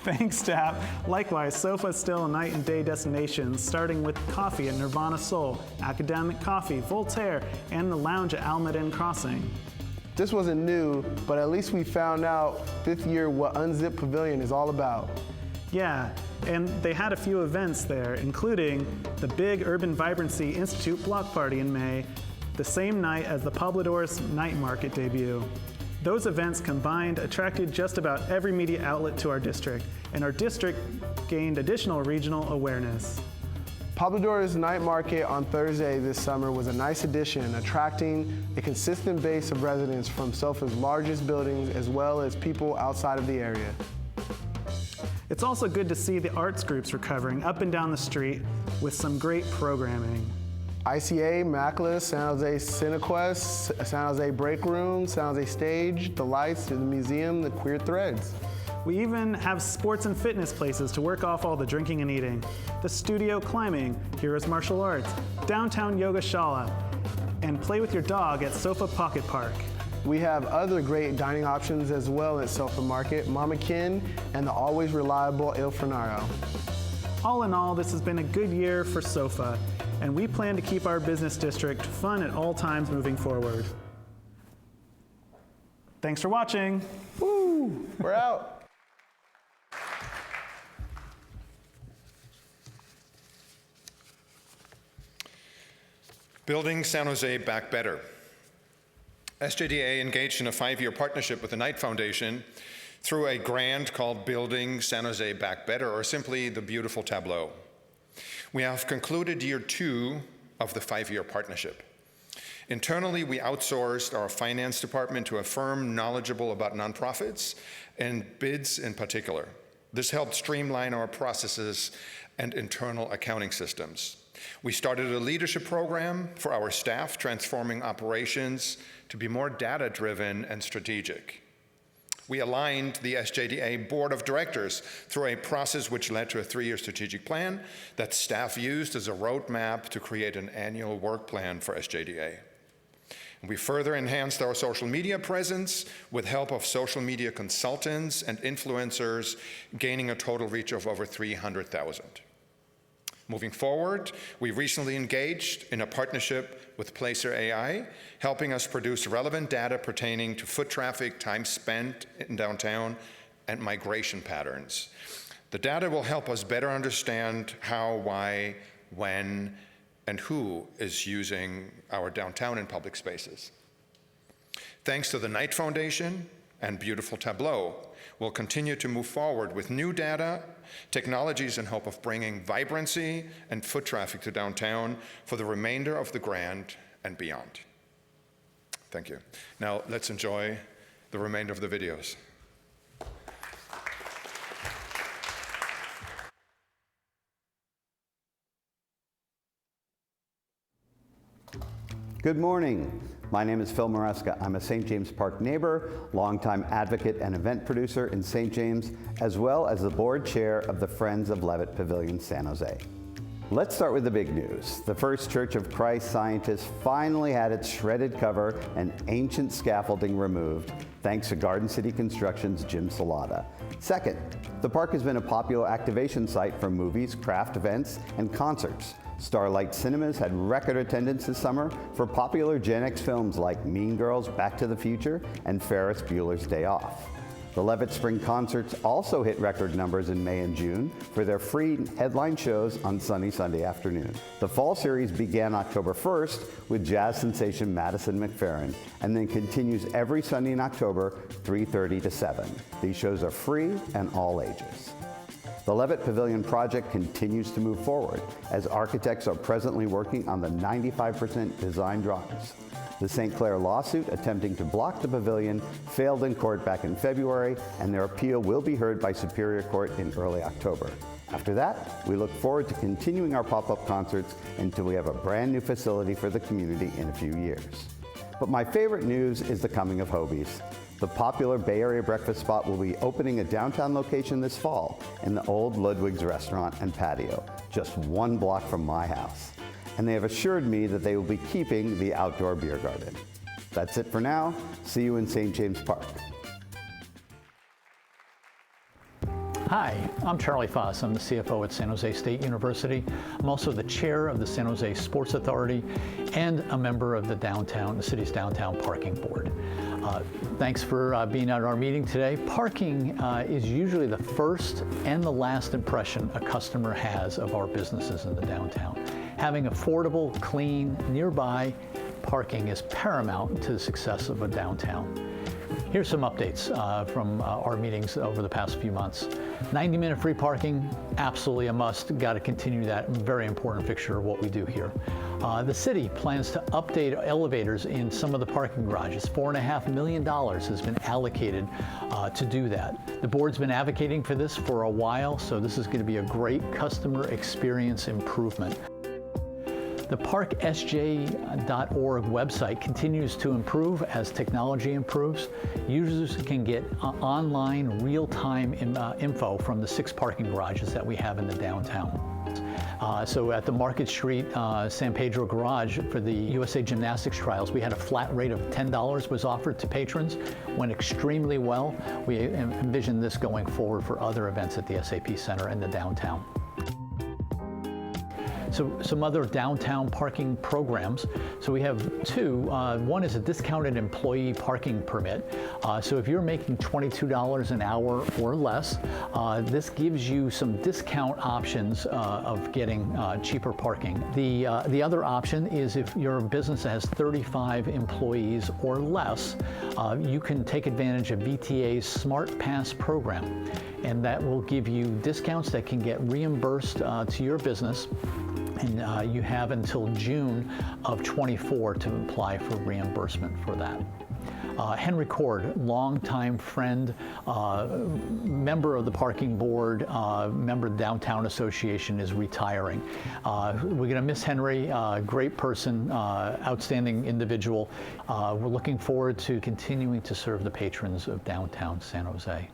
N: Thanks, Tap. Likewise, SoFA is still a night and day destination, starting with coffee at Nirvana Soul, Academic Coffee, Voltaire, and the lounge at Almaden Crossing.
O: This wasn't new, but at least we found out 5th year what Unzipped Pavilion is all about.
N: Yeah, and they had a few events there, including the big Urban Vibrancy Institute block party in May, the same night as the Pablo Doris Night Market debut. Those events combined attracted just about every media outlet to our district, and our district gained additional regional awareness.
O: Pablo Doris Night Market on Thursday this summer was a nice addition, attracting a consistent base of residents from SoFA's largest buildings as well as people outside of the area.
N: It's also good to see the arts groups recovering up and down the street with some great programming.
O: ICA, MACLA, San Jose CineQuest, San Jose Break Room, San Jose Stage, the Lights, the museum, the Queer Threads.
N: We even have sports and fitness places to work off all the drinking and eating. The Studio Climbing, Heroes Martial Arts, Downtown Yoga Shala, and play with your dog at Sofa Pocket Park.
O: We have other great dining options as well at Sofa Market, Mama Kin, and the always reliable Il Fornaro.
N: All in all, this has been a good year for Sofa, and we plan to keep our business district fun at all times moving forward. Thanks for watching.
O: Woo! We're out.
F: Building San Jose Back Better. SJDTA engaged in a 5-year partnership with the Knight Foundation through a grant called Building San Jose Back Better, or simply the Beautiful Tableau. We have concluded year 2 of the 5-year partnership. Internally, we outsourced our finance department to a firm knowledgeable about nonprofits and bids in particular. This helped streamline our processes and internal accounting systems. We started a leadership program for our staff, transforming operations to be more data-driven and strategic. We aligned the SJDTA Board of Directors through a process which led to a 3-year strategic plan that staff used as a roadmap to create an annual work plan for SJDTA. We further enhanced our social media presence with help of social media consultants and influencers, gaining a total reach of over 300,000. Moving forward, we recently engaged in a partnership with Placer AI, helping us produce relevant data pertaining to foot traffic, time spent in downtown, and migration patterns. The data will help us better understand how, why, when, and who is using our downtown and public spaces. Thanks to the Knight Foundation and Beautiful Tableau, we'll continue to move forward with new data, technologies in hope of bringing vibrancy and foot traffic to downtown for the remainder of the grant and beyond. Thank you. Now let's enjoy the remainder of the videos.
P: Good morning. My name is Phil Maresca. I'm a St. James Park neighbor, longtime advocate and event producer in St. James, as well as the board chair of the Friends of Levitt Pavilion San Jose. Let's start with the big news. The First Church of Christ Scientist finally had its shredded cover and ancient scaffolding removed, thanks to Garden City Construction's Jim Salata. Second, the park has been a popular activation site for movies, craft events, and concerts. Starlight Cinemas had record attendance this summer for popular Gen X films like Mean Girls, Back to the Future, and Ferris Bueller's Day Off. The Levitt Spring Concerts also hit record numbers in May and June for their free headline shows on sunny Sunday afternoon. The fall series began October 1st with jazz sensation Madison McFerrin, and then continues every Sunday in October, 3:30 to 7. These shows are free and all ages. The Levitt Pavilion project continues to move forward as architects are presently working on the 95% design drawings. The St. Clair lawsuit attempting to block the pavilion failed in court back in February, and their appeal will be heard by Superior Court in early October. After that, we look forward to continuing our pop-up concerts until we have a brand new facility for the community in a few years. But my favorite news is the coming of Hobie's. The popular Bay Area breakfast spot will be opening a downtown location this fall in the old Ludwig's restaurant and patio, just 1 block from my house. And they have assured me that they will be keeping the outdoor beer garden. That's it for now. See you in St. James Park.
B: Hi, I'm Charlie Foss. I'm the CFO at San Jose State University. I'm also the chair of the San Jose Sports Authority and a member of the city's downtown parking board. Thanks for being at our meeting today. Parking is usually the first and the last impression a customer has of our businesses in the downtown. Having affordable, clean, nearby parking is paramount to the success of a downtown. Here's some updates from our meetings over the past few months. 90-minute free parking, absolutely a must. Got to continue that very important fixture of what we do here. The city plans to update elevators in some of the parking garages. $4.5 million has been allocated to do that. The board's been advocating for this for a while, so this is going to be a great customer experience improvement. The parksj.org website continues to improve as technology improves. Users can get online real-time info from the 6 parking garages that we have in the downtown. So at the Market Street San Pedro Garage for the USA Gymnastics Trials, we had a flat rate of $10 was offered to patrons. Went extremely well. We envision this going forward for other events at the SAP Center in the downtown. So some other downtown parking programs. So we have two. One is a discounted employee parking permit. So if you're making $22 an hour or less, this gives you some discount options of getting cheaper parking. The other option is if your business has 35 employees or less, you can take advantage of VTA's Smart Pass program. And that will give you discounts that can get reimbursed to your business. And you have until June of 24 to apply for reimbursement for that. Henry Cord, longtime friend, member of the parking board, member of the Downtown Association, is retiring. We're going to miss Henry, great person, outstanding individual. We're looking forward to continuing to serve the patrons of downtown San Jose.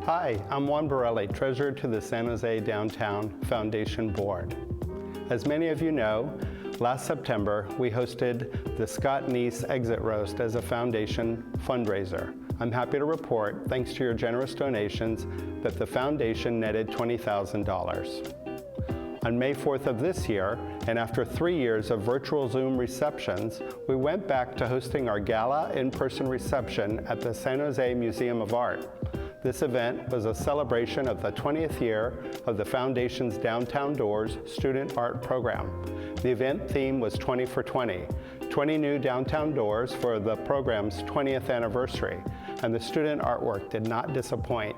Q: Hi, I'm Juan Borelli, Treasurer to the San Jose Downtown Foundation Board. As many of you know, last September we hosted the Scott Neese Exit Roast as a foundation fundraiser. I'm happy to report, thanks to your generous donations, that the foundation netted $20,000. On May 4th of this year, and after 3 years of virtual Zoom receptions, we went back to hosting our gala in-person reception at the San Jose Museum of Art. This event was a celebration of the 20th year of the Foundation's Downtown Doors student art program. The event theme was 20 for 20, 20 new downtown doors for the program's 20th anniversary, and the student artwork did not disappoint.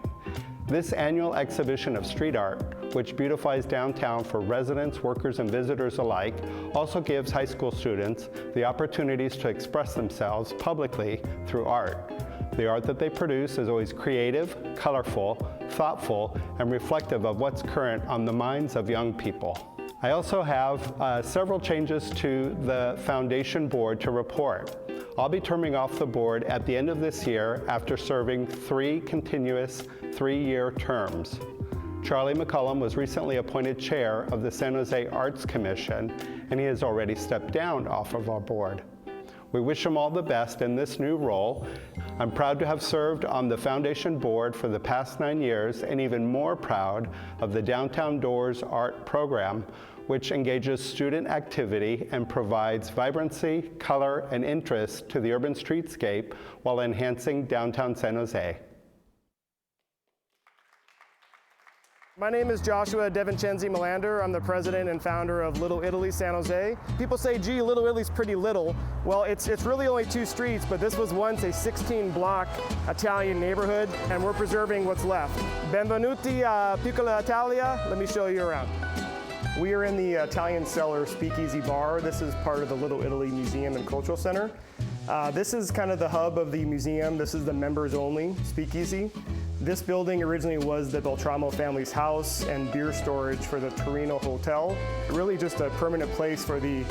Q: This annual exhibition of street art, which beautifies downtown for residents, workers, and visitors alike, also gives high school students the opportunities to express themselves publicly through art. The art that they produce is always creative, colorful, thoughtful, and reflective of what's current on the minds of young people. I also have several changes to the Foundation Board to report. I'll be terming off the board at the end of this year after serving 3 continuous 3-year terms. Charlie McCullum was recently appointed chair of the San Jose Arts Commission, and he has already stepped down off of our board. We wish him all the best in this new role. I'm proud to have served on the Foundation Board for the past 9 years, and even more proud of the Downtown Doors Art Program, which engages student activity and provides vibrancy, color, and interest to the urban streetscape while enhancing downtown San Jose.
R: My name is Joshua DeVincenzi Melander. I'm the president and founder of Little Italy San Jose. People say, gee, Little Italy's pretty little. Well, it's really only 2 streets, but this was once a 16-block Italian neighborhood, and we're preserving what's left. Benvenuti a Piccola Italia. Let me show you around. We are in the Italian Cellar Speakeasy Bar. This is part of the Little Italy Museum and Cultural Center. This is kind of the hub of the museum. This is the members-only speakeasy. This building originally was the Beltramo family's house and beer storage for the Torino Hotel. Really just a permanent place for the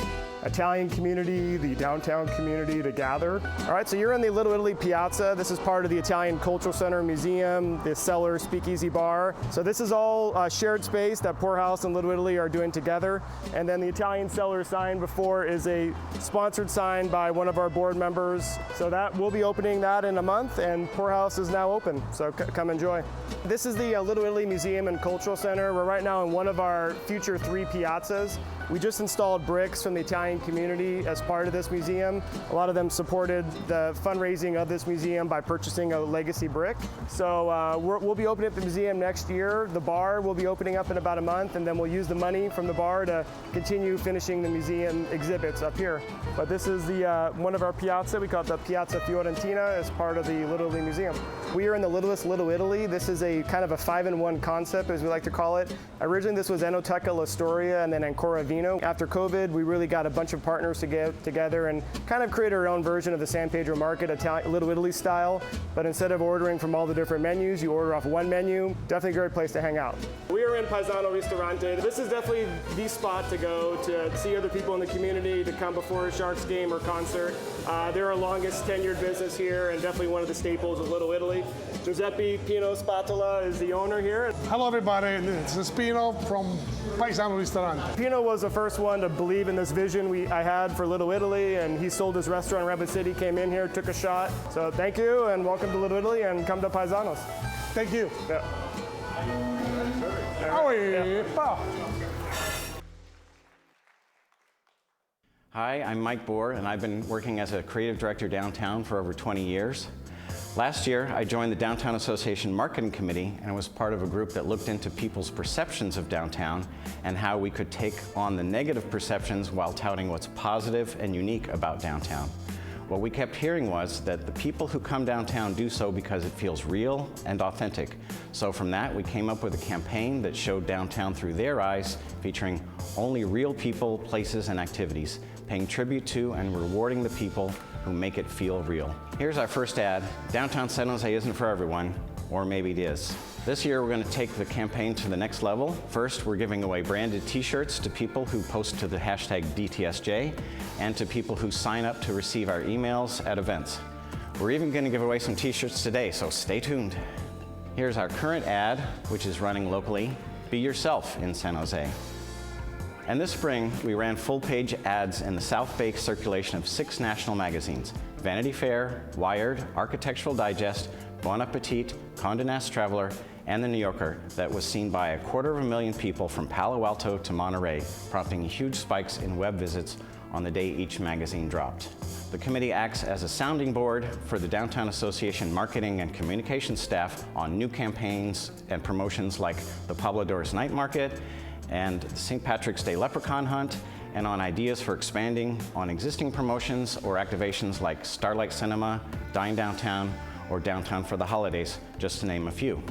R: Italian community, the downtown community to gather. All right, so you're in the Little Italy Piazza. This is part of the Italian Cultural Center Museum, the Cellar Speakeasy Bar. So this is all shared space that Poorhouse and Little Italy are doing together. And then the Italian Cellar sign before is a sponsored sign by one of our board members. So that we'll be opening that in a month, and Poorhouse is now open. So come enjoy. This is the Little Italy Museum and Cultural Center. We're right now in one of our future 3 piazzas. We just installed bricks from the Italian community as part of this museum. A lot of them supported the fundraising of this museum by purchasing a legacy brick. So we'll be opening up the museum next year. The bar will be opening up in about a month, and then we'll use the money from the bar to continue finishing the museum exhibits up here. But this is the one of our piazza. We call it the Piazza Fiorentina as part of the Little Italy Museum. We are in the littlest Little Italy. This is a kind of a 5-in-1 concept, as we like to call it. Originally, this was Enoteca L'Astoria and then Ancora Vino. After COVID, we really got a bunch of partners to get together and kind of create our own version of the San Pedro Market, Little Italy style. But instead of ordering from all the different menus, you order off one menu. Definitely a great place to hang out. We are in Paesano Ristorante. This is definitely the spot to go to see other people in the community, to come before a Sharks game or concert. They're our longest tenured business here and definitely one of the staples of Little Italy. Giuseppe Pino Spatola is the owner here.
S: Hello everybody, this is Pino from Paisano Restaurant.
R: Pino was the first one to believe in this vision I had for Little Italy, and he sold his restaurant in Rapid City, came in here, took a shot. So thank you, and welcome to Little Italy, and come to Paisanos.
S: Thank you.
R: Yeah.
T: Hi, I'm Mike Bohr, and I've been working as a creative director downtown for over 20 years. Last year, I joined the Downtown Association Marketing Committee and was part of a group that looked into people's perceptions of downtown and how we could take on the negative perceptions while touting what's positive and unique about downtown. What we kept hearing was that the people who come downtown do so because it feels real and authentic. So from that, we came up with a campaign that showed downtown through their eyes, featuring only real people, places, and activities, paying tribute to and rewarding the people who make it feel real. Here's our first ad. Downtown San Jose isn't for everyone, or maybe it is. This year, we're going to take the campaign to the next level. First, we're giving away branded t-shirts to people who post to the hashtag DTSJ and to people who sign up to receive our emails at events. We're even going to give away some t-shirts today, so stay tuned. Here's our current ad, which is running locally. Be yourself in San Jose. And this spring, we ran full-page ads in the South Bay circulation of 6 national magazines: Vanity Fair, Wired, Architectural Digest, Bon Appetit, Condé Nast Traveler, and The New Yorker, that was seen by 250,000 people from Palo Alto to Monterey, prompting huge spikes in web visits on the day each magazine dropped. The committee acts as a sounding board for the Downtown Association marketing and communications staff on new campaigns and promotions like the Pablo Doris Night Market and the St. Patrick's Day Leprechaun Hunt, and on ideas for expanding on existing promotions or activations like Starlight Cinema, Dine Downtown, or Downtown for the Holidays, just to name a few.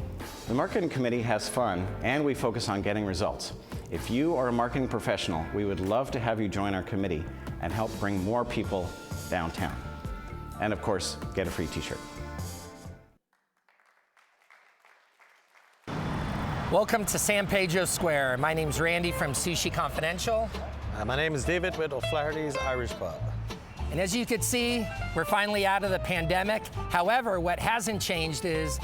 T: The marketing committee has fun, and we focus on getting results. If you are a marketing professional, we would love to have you join our committee and help bring more people downtown. And of course, get a free t-shirt.
U: Welcome to San Pedro Square. My name's Randy from Sushi Confidential.
V: My name is David with O'Flaherty's Irish Pub.
U: And as you can see, we're finally out of the pandemic. However, what hasn't changed is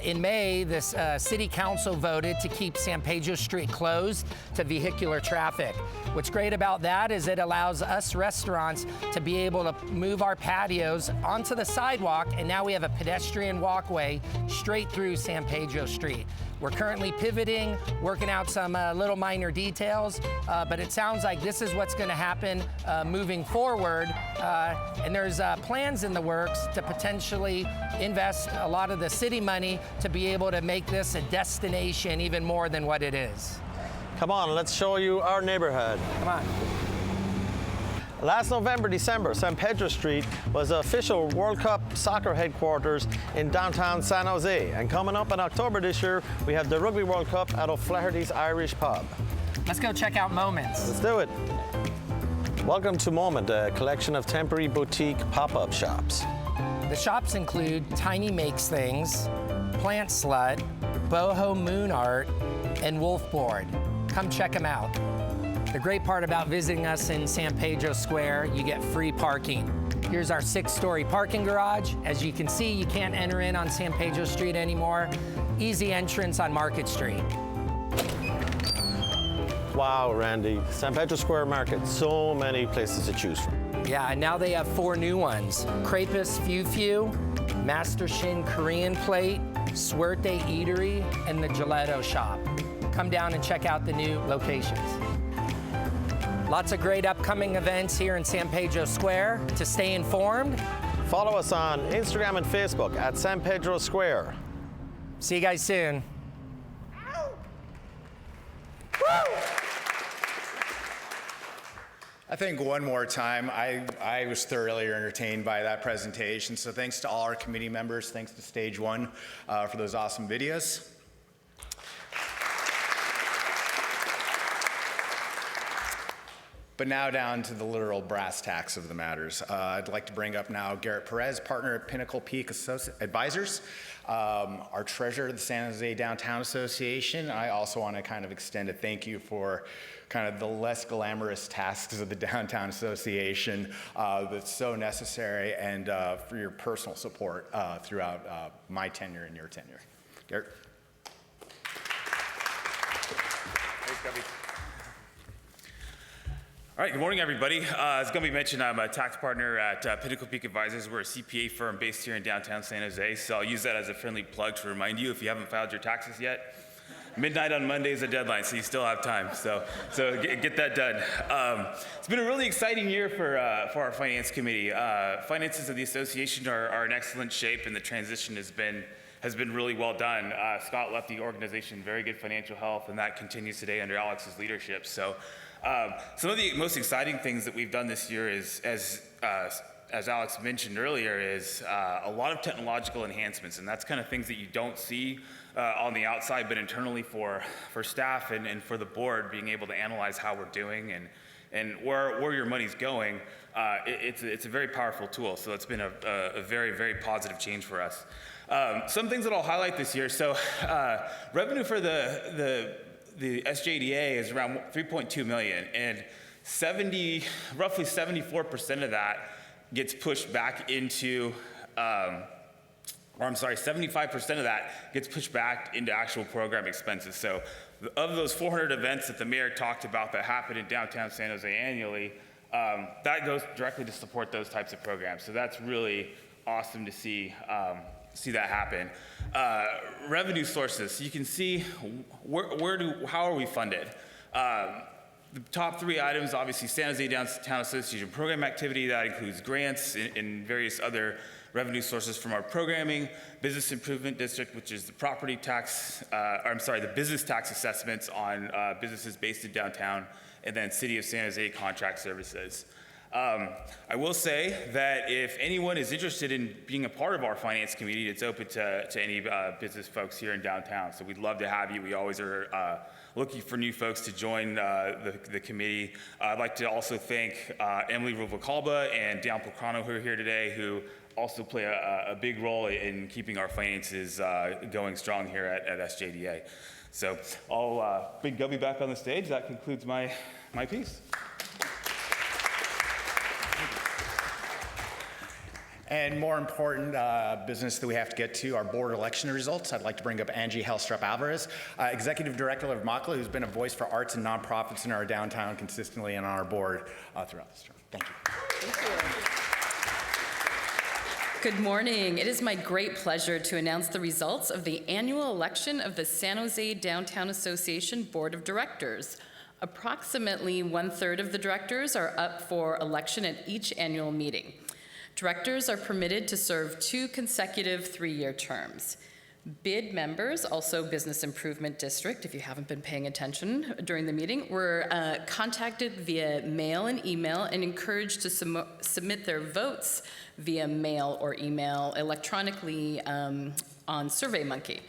U: in May, this city council voted to keep San Pedro Street closed to vehicular traffic. What's great about that is it allows us restaurants to be able to move our patios onto the sidewalk, and now we have a pedestrian walkway straight through San Pedro Street. We're currently pivoting, working out some little minor details, but it sounds like this is what's going to happen moving forward. And there's plans in the works to potentially invest a lot of the city money to be able to make this a destination even more than what it is.
V: Come on, let's show you our neighborhood.
U: Come on.
V: Last November, December, San Pedro Street was the official World Cup soccer headquarters in downtown San Jose. And coming up in October this year, we have the Rugby World Cup at O'Flaherty's Irish Pub.
U: Let's go check out Moments.
V: Let's do it. Welcome to Moment, a collection of temporary boutique pop-up shops.
U: The shops include Tiny Makes Things, Plant Slut, Boho Moon Art, and Wolf Board. Come check them out. The great part about visiting us in San Pedro Square, you get free parking. Here's our 6-story parking garage. As you can see, you can't enter in on San Pedro Street anymore. Easy entrance on Market Street.
V: Wow, Randy, San Pedro Square Market, so many places to choose from.
U: Yeah, and now they have 4 new ones. Crepus Few Few, Master Shin Korean Plate, Suerte Eatery, and the Gelato Shop. Come down and check out the new locations. Lots of great upcoming events here in San Pedro Square. To stay informed,
V: follow us on Instagram and Facebook at San Pedro Square.
U: See you guys soon.
A: I think one more time, I was thoroughly entertained by that presentation. So thanks to all our committee members, thanks to Stage One for those awesome videos. But now down to the literal brass tacks of the matters. I'd like to bring up now Garrett Perez, partner at Pinnacle Peak Advisors, our treasurer of the San Jose Downtown Association. I also want to kind of extend a thank you for kind of the less glamorous tasks of the Downtown Association that's so necessary, and for your personal support throughout my tenure and your tenure. Garrett.
C: All right, good morning, everybody. As going to be mentioned, I'm a tax partner at Pinnacle Peak Advisors. We're a CPA firm based here in downtown San Jose, so I'll use that as a friendly plug to remind you if you haven't filed your taxes yet. Midnight on Monday is a deadline, so you still have time. So get that done. It's been a really exciting year for our finance committee. Finances of the association are in excellent shape, and the transition has been really well done. Scott left the organization in very good financial health, and that continues today under Alex's leadership. So some of the most exciting things that we've done this year is, as Alex mentioned earlier, is a lot of technological enhancements, and that's kind of things that you don't see on the outside, but internally for staff and for the board, being able to analyze how we're doing and where your money's going. It's a very powerful tool, so it's been a very, very positive change for us. Some things that I'll highlight this year. So revenue for the SJDTA is around $3.2 million, and roughly 74% of that gets pushed back into, 75% of that gets pushed back into actual program expenses. So of those 400 events that the mayor talked about that happen in downtown San Jose annually, that goes directly to support those types of programs. So that's really awesome to see that happen. Revenue sources, you can see how are we funded? The top three items, obviously San Jose Downtown Association program activity, that includes grants and various other revenue sources from our programming, business improvement district, which is the property tax, the business tax assessments on businesses based in downtown, and then City of San Jose contract services. I will say that if anyone is interested in being a part of our finance committee, it's open to any business folks here in downtown. So we'd love to have you. We always are looking for new folks to join the committee. I'd like to also thank Emily Ruvalcaba and Dan Pocrano, who are here today, who also play a big role in keeping our finances going strong here at SJDA. So I'll bring Gubby back on the stage. That concludes my piece.
A: And more important business that we have to get to, our board election results. I'd like to bring up Angie Hellstrup-Alvarez, Executive Director of MACLA, who's been a voice for arts and nonprofits in our downtown consistently and on our board throughout this term. Thank you.
D: Thank you. Good morning. It is my great pleasure to announce the results of the annual election of the San Jose Downtown Association Board of Directors. Approximately 1/3 of the directors are up for election at each annual meeting. Directors are permitted to serve 2 consecutive 3-year terms. Bid members, also Business Improvement District, if you haven't been paying attention during the meeting, were contacted via mail and email and encouraged to submit their votes via mail or email electronically on SurveyMonkey.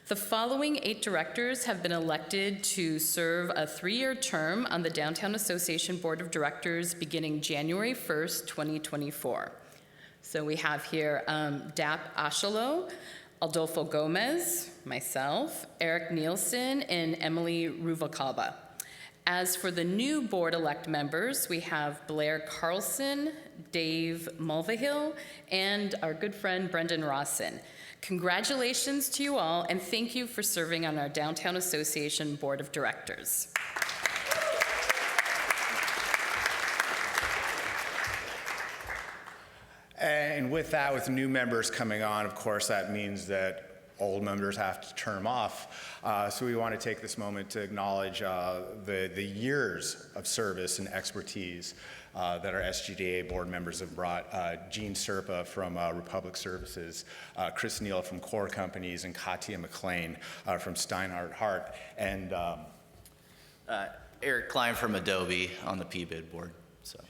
D: The following 8 directors have been elected to serve a 3-year term on the Downtown Association Board of Directors beginning January 1st, 2024. So we have here Dap Ashalo, Adolfo Gomez, myself, Eric Nielsen, and Emily Ruvalcaba. As for the new board-elect members, we have Blair Carlson, Dave Mulvihill, and our good friend Brendan Rawson. Congratulations to you all, and thank you for serving on our Downtown Association Board of Directors.
A: And with that, with new members coming on, of course, that means that old members have to turn them off. So we want to take this moment to acknowledge the years of service and expertise that our SJDTA board members have brought. Gene Serpa from Republic Services, Chris Neal from Core Companies, and Katia McLean from Steinhardt Hart, and
G: Eric Klein from Adobe on the PBID board. So,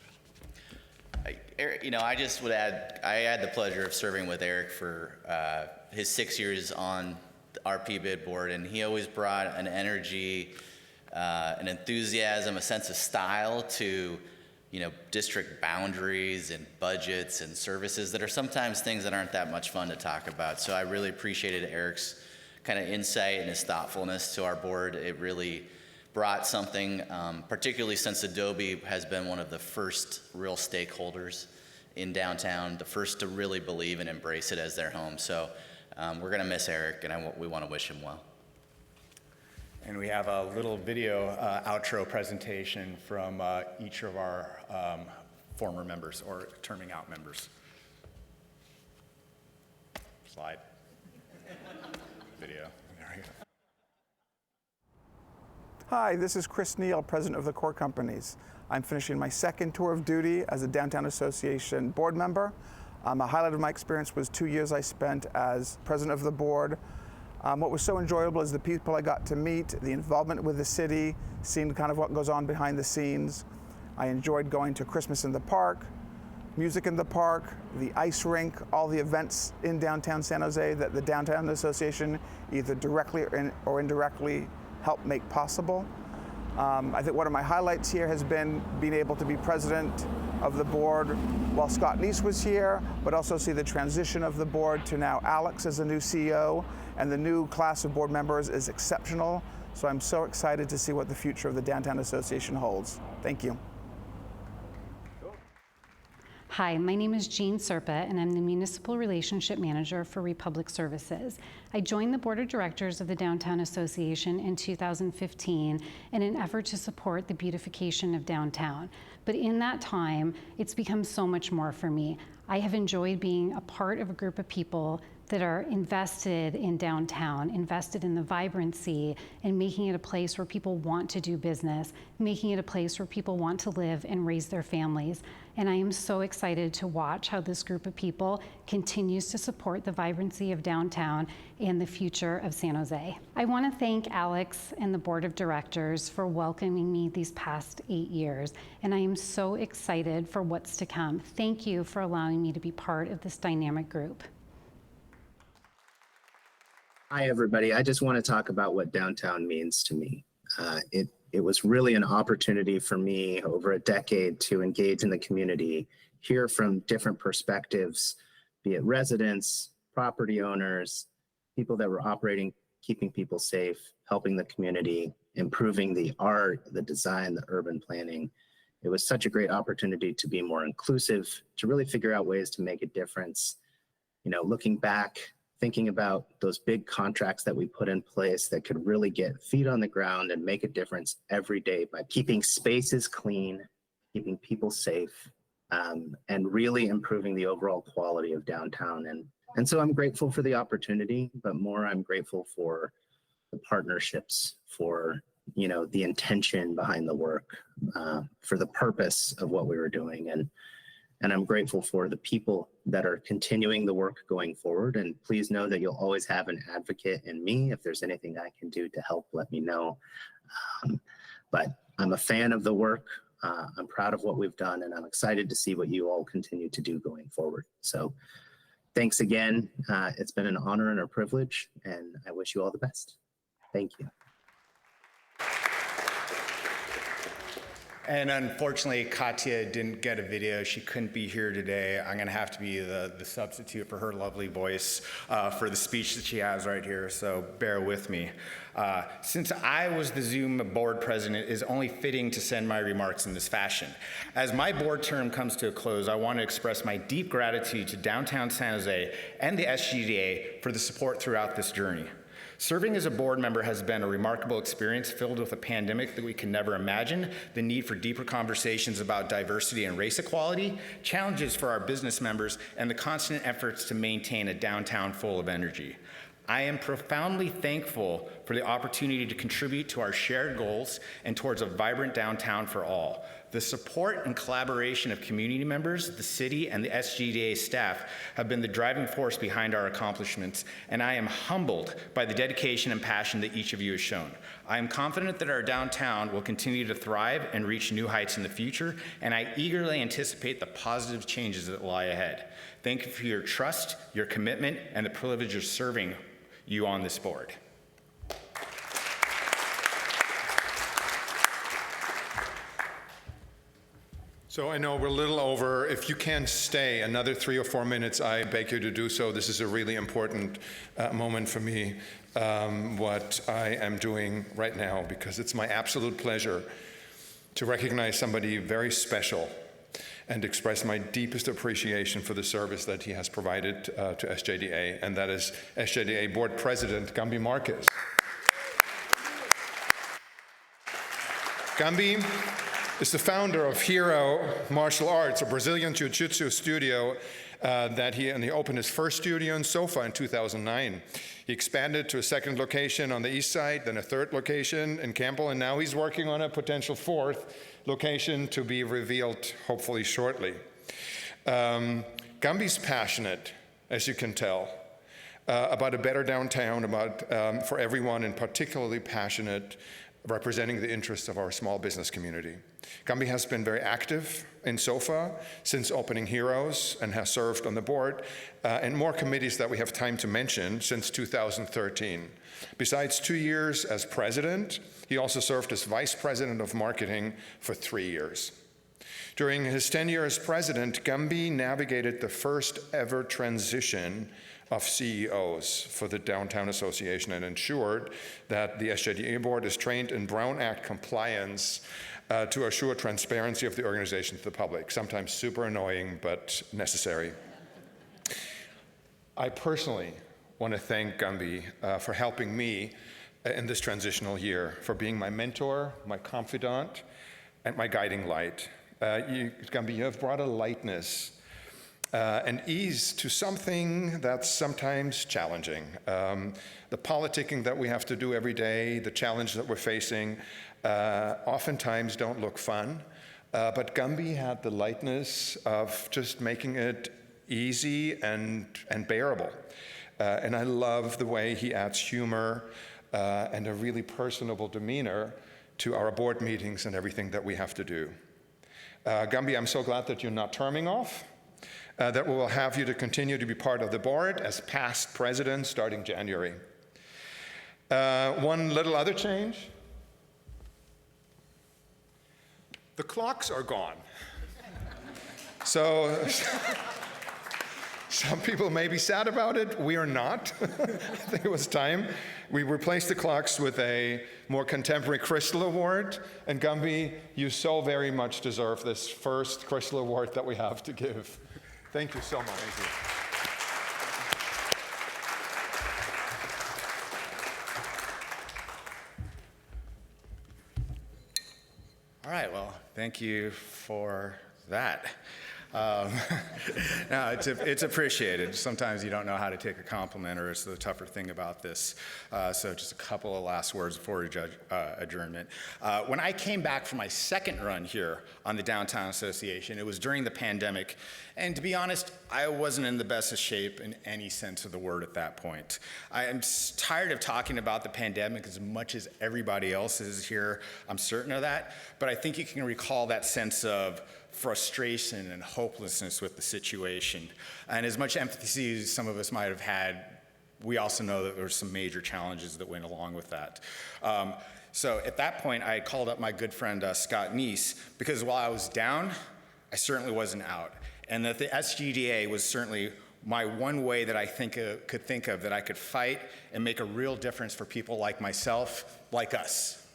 G: I just would add, I had the pleasure of serving with Eric for his 6 years on our PBID board, and he always brought an energy, an enthusiasm, a sense of style to district boundaries and budgets and services that are sometimes things that aren't that much fun to talk about. So I really appreciated Eric's kind of insight and his thoughtfulness to our board. It really brought something, particularly since Adobe has been one of the first real stakeholders in downtown, the first to really believe and embrace it as their home. So We're going to miss Eric, and we want to wish him well.
A: And we have a little video outro presentation from each of our former members or terming out members. Slide. Video. There we go.
E: Hi, this is Chris Neal, president of the Core Companies. I'm finishing my second tour of duty as a Downtown Association board member. A highlight of my experience was 2 years I spent as president of the board. What was so enjoyable is the people I got to meet, the involvement with the city, seeing kind of what goes on behind the scenes. I enjoyed going to Christmas in the Park, music in the park, the ice rink, all the events in downtown San Jose that the Downtown Association either directly or indirectly help make possible. I think one of my highlights here has been being able to be president of the board while Scott Neese was here, but also see the transition of the board to now Alex as the new CEO, and the new class of board members is exceptional. So I'm so excited to see what the future of the Downtown Association holds. Thank you.
H: Hi, my name is Jean Serpa, and I'm the Municipal Relationship Manager for Republic Services. I joined the Board of Directors of the Downtown Association in 2015 in an effort to support the beautification of downtown. But in that time, it's become so much more for me. I have enjoyed being a part of a group of people that are invested in downtown, invested in the vibrancy, and making it a place where people want to do business, making it a place where people want to live and raise their families. And I am so excited to watch how this group of people continues to support the vibrancy of downtown and the future of San Jose. I want to thank Alex and the Board of Directors for welcoming me these past 8 years, and I am so excited for what's to come. Thank you for allowing me to be part of this dynamic group.
W: Hi, everybody. I just want to talk about what downtown means to me. It was really an opportunity for me over a decade to engage in the community, hear from different perspectives, be it residents, property owners, people that were operating, keeping people safe, helping the community, improving the art, the design, the urban planning. It was such a great opportunity to be more inclusive, to really figure out ways to make a difference. You know, looking back, thinking about those big contracts that we put in place that could really get feet on the ground and make a difference every day by keeping spaces clean, keeping people safe, and really improving the overall quality of downtown. And so I'm grateful for the opportunity, but more I'm grateful for the partnerships, for the intention behind the work, for the purpose of what we were doing. And I'm grateful for the people that are continuing the work going forward. And please know that you'll always have an advocate in me. If there's anything I can do to help, let me know. But I'm a fan of the work. I'm proud of what we've done, and I'm excited to see what you all continue to do going forward. So thanks again. It's been an honor and a privilege, and I wish you all the best. Thank you.
A: And unfortunately, Katya didn't get a video. She couldn't be here today. I'm going to have to be the substitute for her lovely voice for the speech that she has right here, so bear with me. Since I was the Zoom board president, it is only fitting to send my remarks in this fashion. As my board term comes to a close, I want to express my deep gratitude to Downtown San Jose and the SJDTA for the support throughout this journey. Serving as a board member has been a remarkable experience filled with a pandemic that we can never imagine, the need for deeper conversations about diversity and race equality, challenges for our business members, and the constant efforts to maintain a downtown full of energy. I am profoundly thankful for the opportunity to contribute to our shared goals and towards a vibrant downtown for all. The support and collaboration of community members, the city, and the SJDTA staff have been the driving force behind our accomplishments, and I am humbled by the dedication and passion that each of you has shown. I am confident that our downtown will continue to thrive and reach new heights in the future, and I eagerly anticipate the positive changes that lie ahead. Thank you for your trust, your commitment, and the privilege of serving you on this board.
F: So I know we're a little over. If you can stay another 3 or 4 minutes, I beg you to do so. This is a really important moment for me, what I am doing right now, because it's my absolute pleasure to recognize somebody very special and express my deepest appreciation for the service that he has provided to SJDA, and that is SJDA Board President Gambi Marquez. Gambi is the founder of Hero Martial Arts, a Brazilian jiu-jitsu studio and he opened his first studio in Sofa in 2009. He expanded to a second location on the east side, then a third location in Campbell, and now he's working on a potential fourth location to be revealed hopefully shortly. Gambi's passionate, as you can tell, about a better downtown, for everyone, and particularly passionate representing the interests of our small business community. Gambi has been very active in SOFA since opening Heroes and has served on the board and more committees that we have time to mention since 2013. Besides 2 years as president, he also served as vice president of marketing for 3 years. During his tenure as president, Gambi navigated the first ever transition of CEOs for the Downtown Association and ensured that the SJDTA board is trained in Brown Act compliance to assure transparency of the organization to the public. Sometimes super annoying, but necessary. I personally want to thank Gambi for helping me in this transitional year, for being my mentor, my confidant, and my guiding light. Gambi, you have brought a lightness and ease to something that's sometimes challenging. The politicking that we have to do every day, the challenge that we're facing, oftentimes don't look fun. But Gambi had the lightness of just making it easy and bearable. And I love the way he adds humor and a really personable demeanor to our board meetings and everything that we have to do. Gambi, I'm so glad that you're not terming off. That we will have you to continue to be part of the board as past president starting January. One little other change. The clocks are gone. So some people may be sad about it. We are not. I think it was time. We replaced the clocks with a more contemporary Crystal Award. And Gambi, you so very much deserve this first Crystal Award that we have to give. Thank you so much. Thank you.
A: All right, well, thank you for that. No, it's appreciated. Sometimes you don't know how to take a compliment, or it's the tougher thing about this. So just a couple of last words before we judge adjournment. When I came back from my second run here on the Downtown Association, it was during the pandemic. And to be honest, I wasn't in the best of shape in any sense of the word at that point. I am tired of talking about the pandemic as much as everybody else is here. I'm certain of that. But I think you can recall that sense of frustration and hopelessness with the situation. And as much empathy as some of us might have had, we also know that there were some major challenges that went along with that. So at that point, I called up my good friend Scott Neese, because while I was down, I certainly wasn't out. And that the SJDTA was certainly my one way that I could think of that I could fight and make a real difference for people like myself, like us.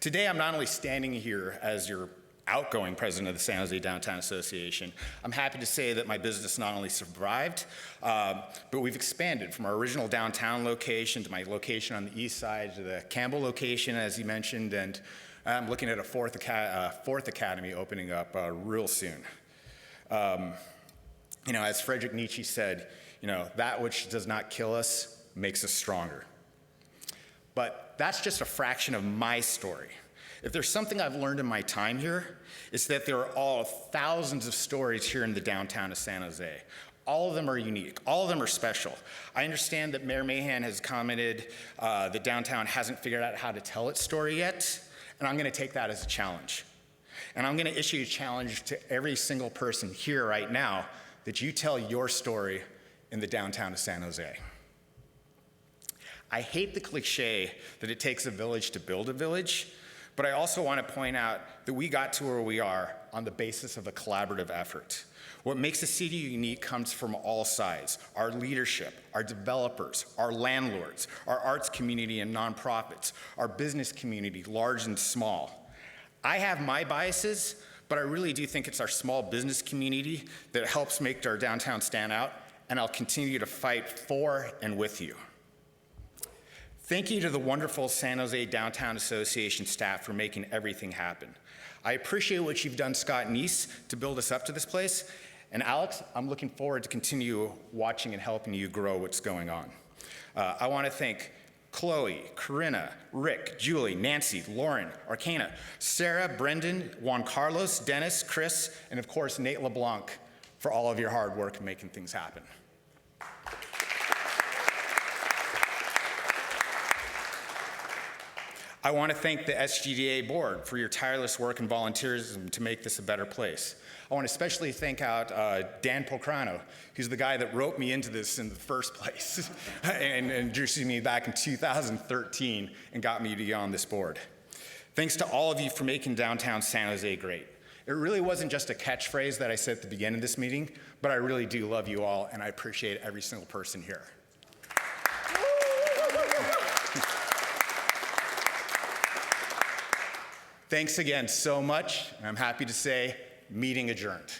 A: Today, I'm not only standing here as your outgoing president of the San Jose Downtown Association, I'm happy to say that my business not only survived, but we've expanded from our original downtown location to my location on the east side to the Campbell location, as you mentioned, and I'm looking at a fourth academy opening up real soon. As Friedrich Nietzsche said, that which does not kill us makes us stronger. But that's just a fraction of my story. If there's something I've learned in my time here, it's that there are all thousands of stories here in the downtown of San Jose. All of them are unique. All of them are special. I understand that Mayor Mahan has commented that downtown hasn't figured out how to tell its story yet, and I'm going to take that as a challenge. And I'm going to issue a challenge to every single person here right now that you tell your story in the downtown of San Jose. I hate the cliche that it takes a village to build a village, but I also want to point out that we got to where we are on the basis of a collaborative effort. What makes the city unique comes from all sides: our leadership, our developers, our landlords, our arts community and nonprofits, our business community, large and small. I have my biases, but I really do think it's our small business community that helps make our downtown stand out, and I'll continue to fight for and with you. Thank you to the wonderful San Jose Downtown Association staff for making everything happen. I appreciate what you've done, Scott and East, to build us up to this place. And Alex, I'm looking forward to continue watching and helping you grow what's going on. I want to thank Chloe, Corinna, Rick, Julie, Nancy, Lauren, Arcana, Sarah, Brendan, Juan Carlos, Dennis, Chris, and of course, Nate LeBlanc for all of your hard work in making things happen. I want to thank the SJDTA board for your tireless work and volunteerism to make this a better place. I want to especially thank out Dan Pocrano, who's the guy that roped me into this in the first place and introduced me back in 2013 and got me to be on this board. Thanks to all of you for making downtown San Jose great. It really wasn't just a catchphrase that I said at the beginning of this meeting, but I really do love you all, and I appreciate every single person here. Thanks again so much, and I'm happy to say, meeting adjourned.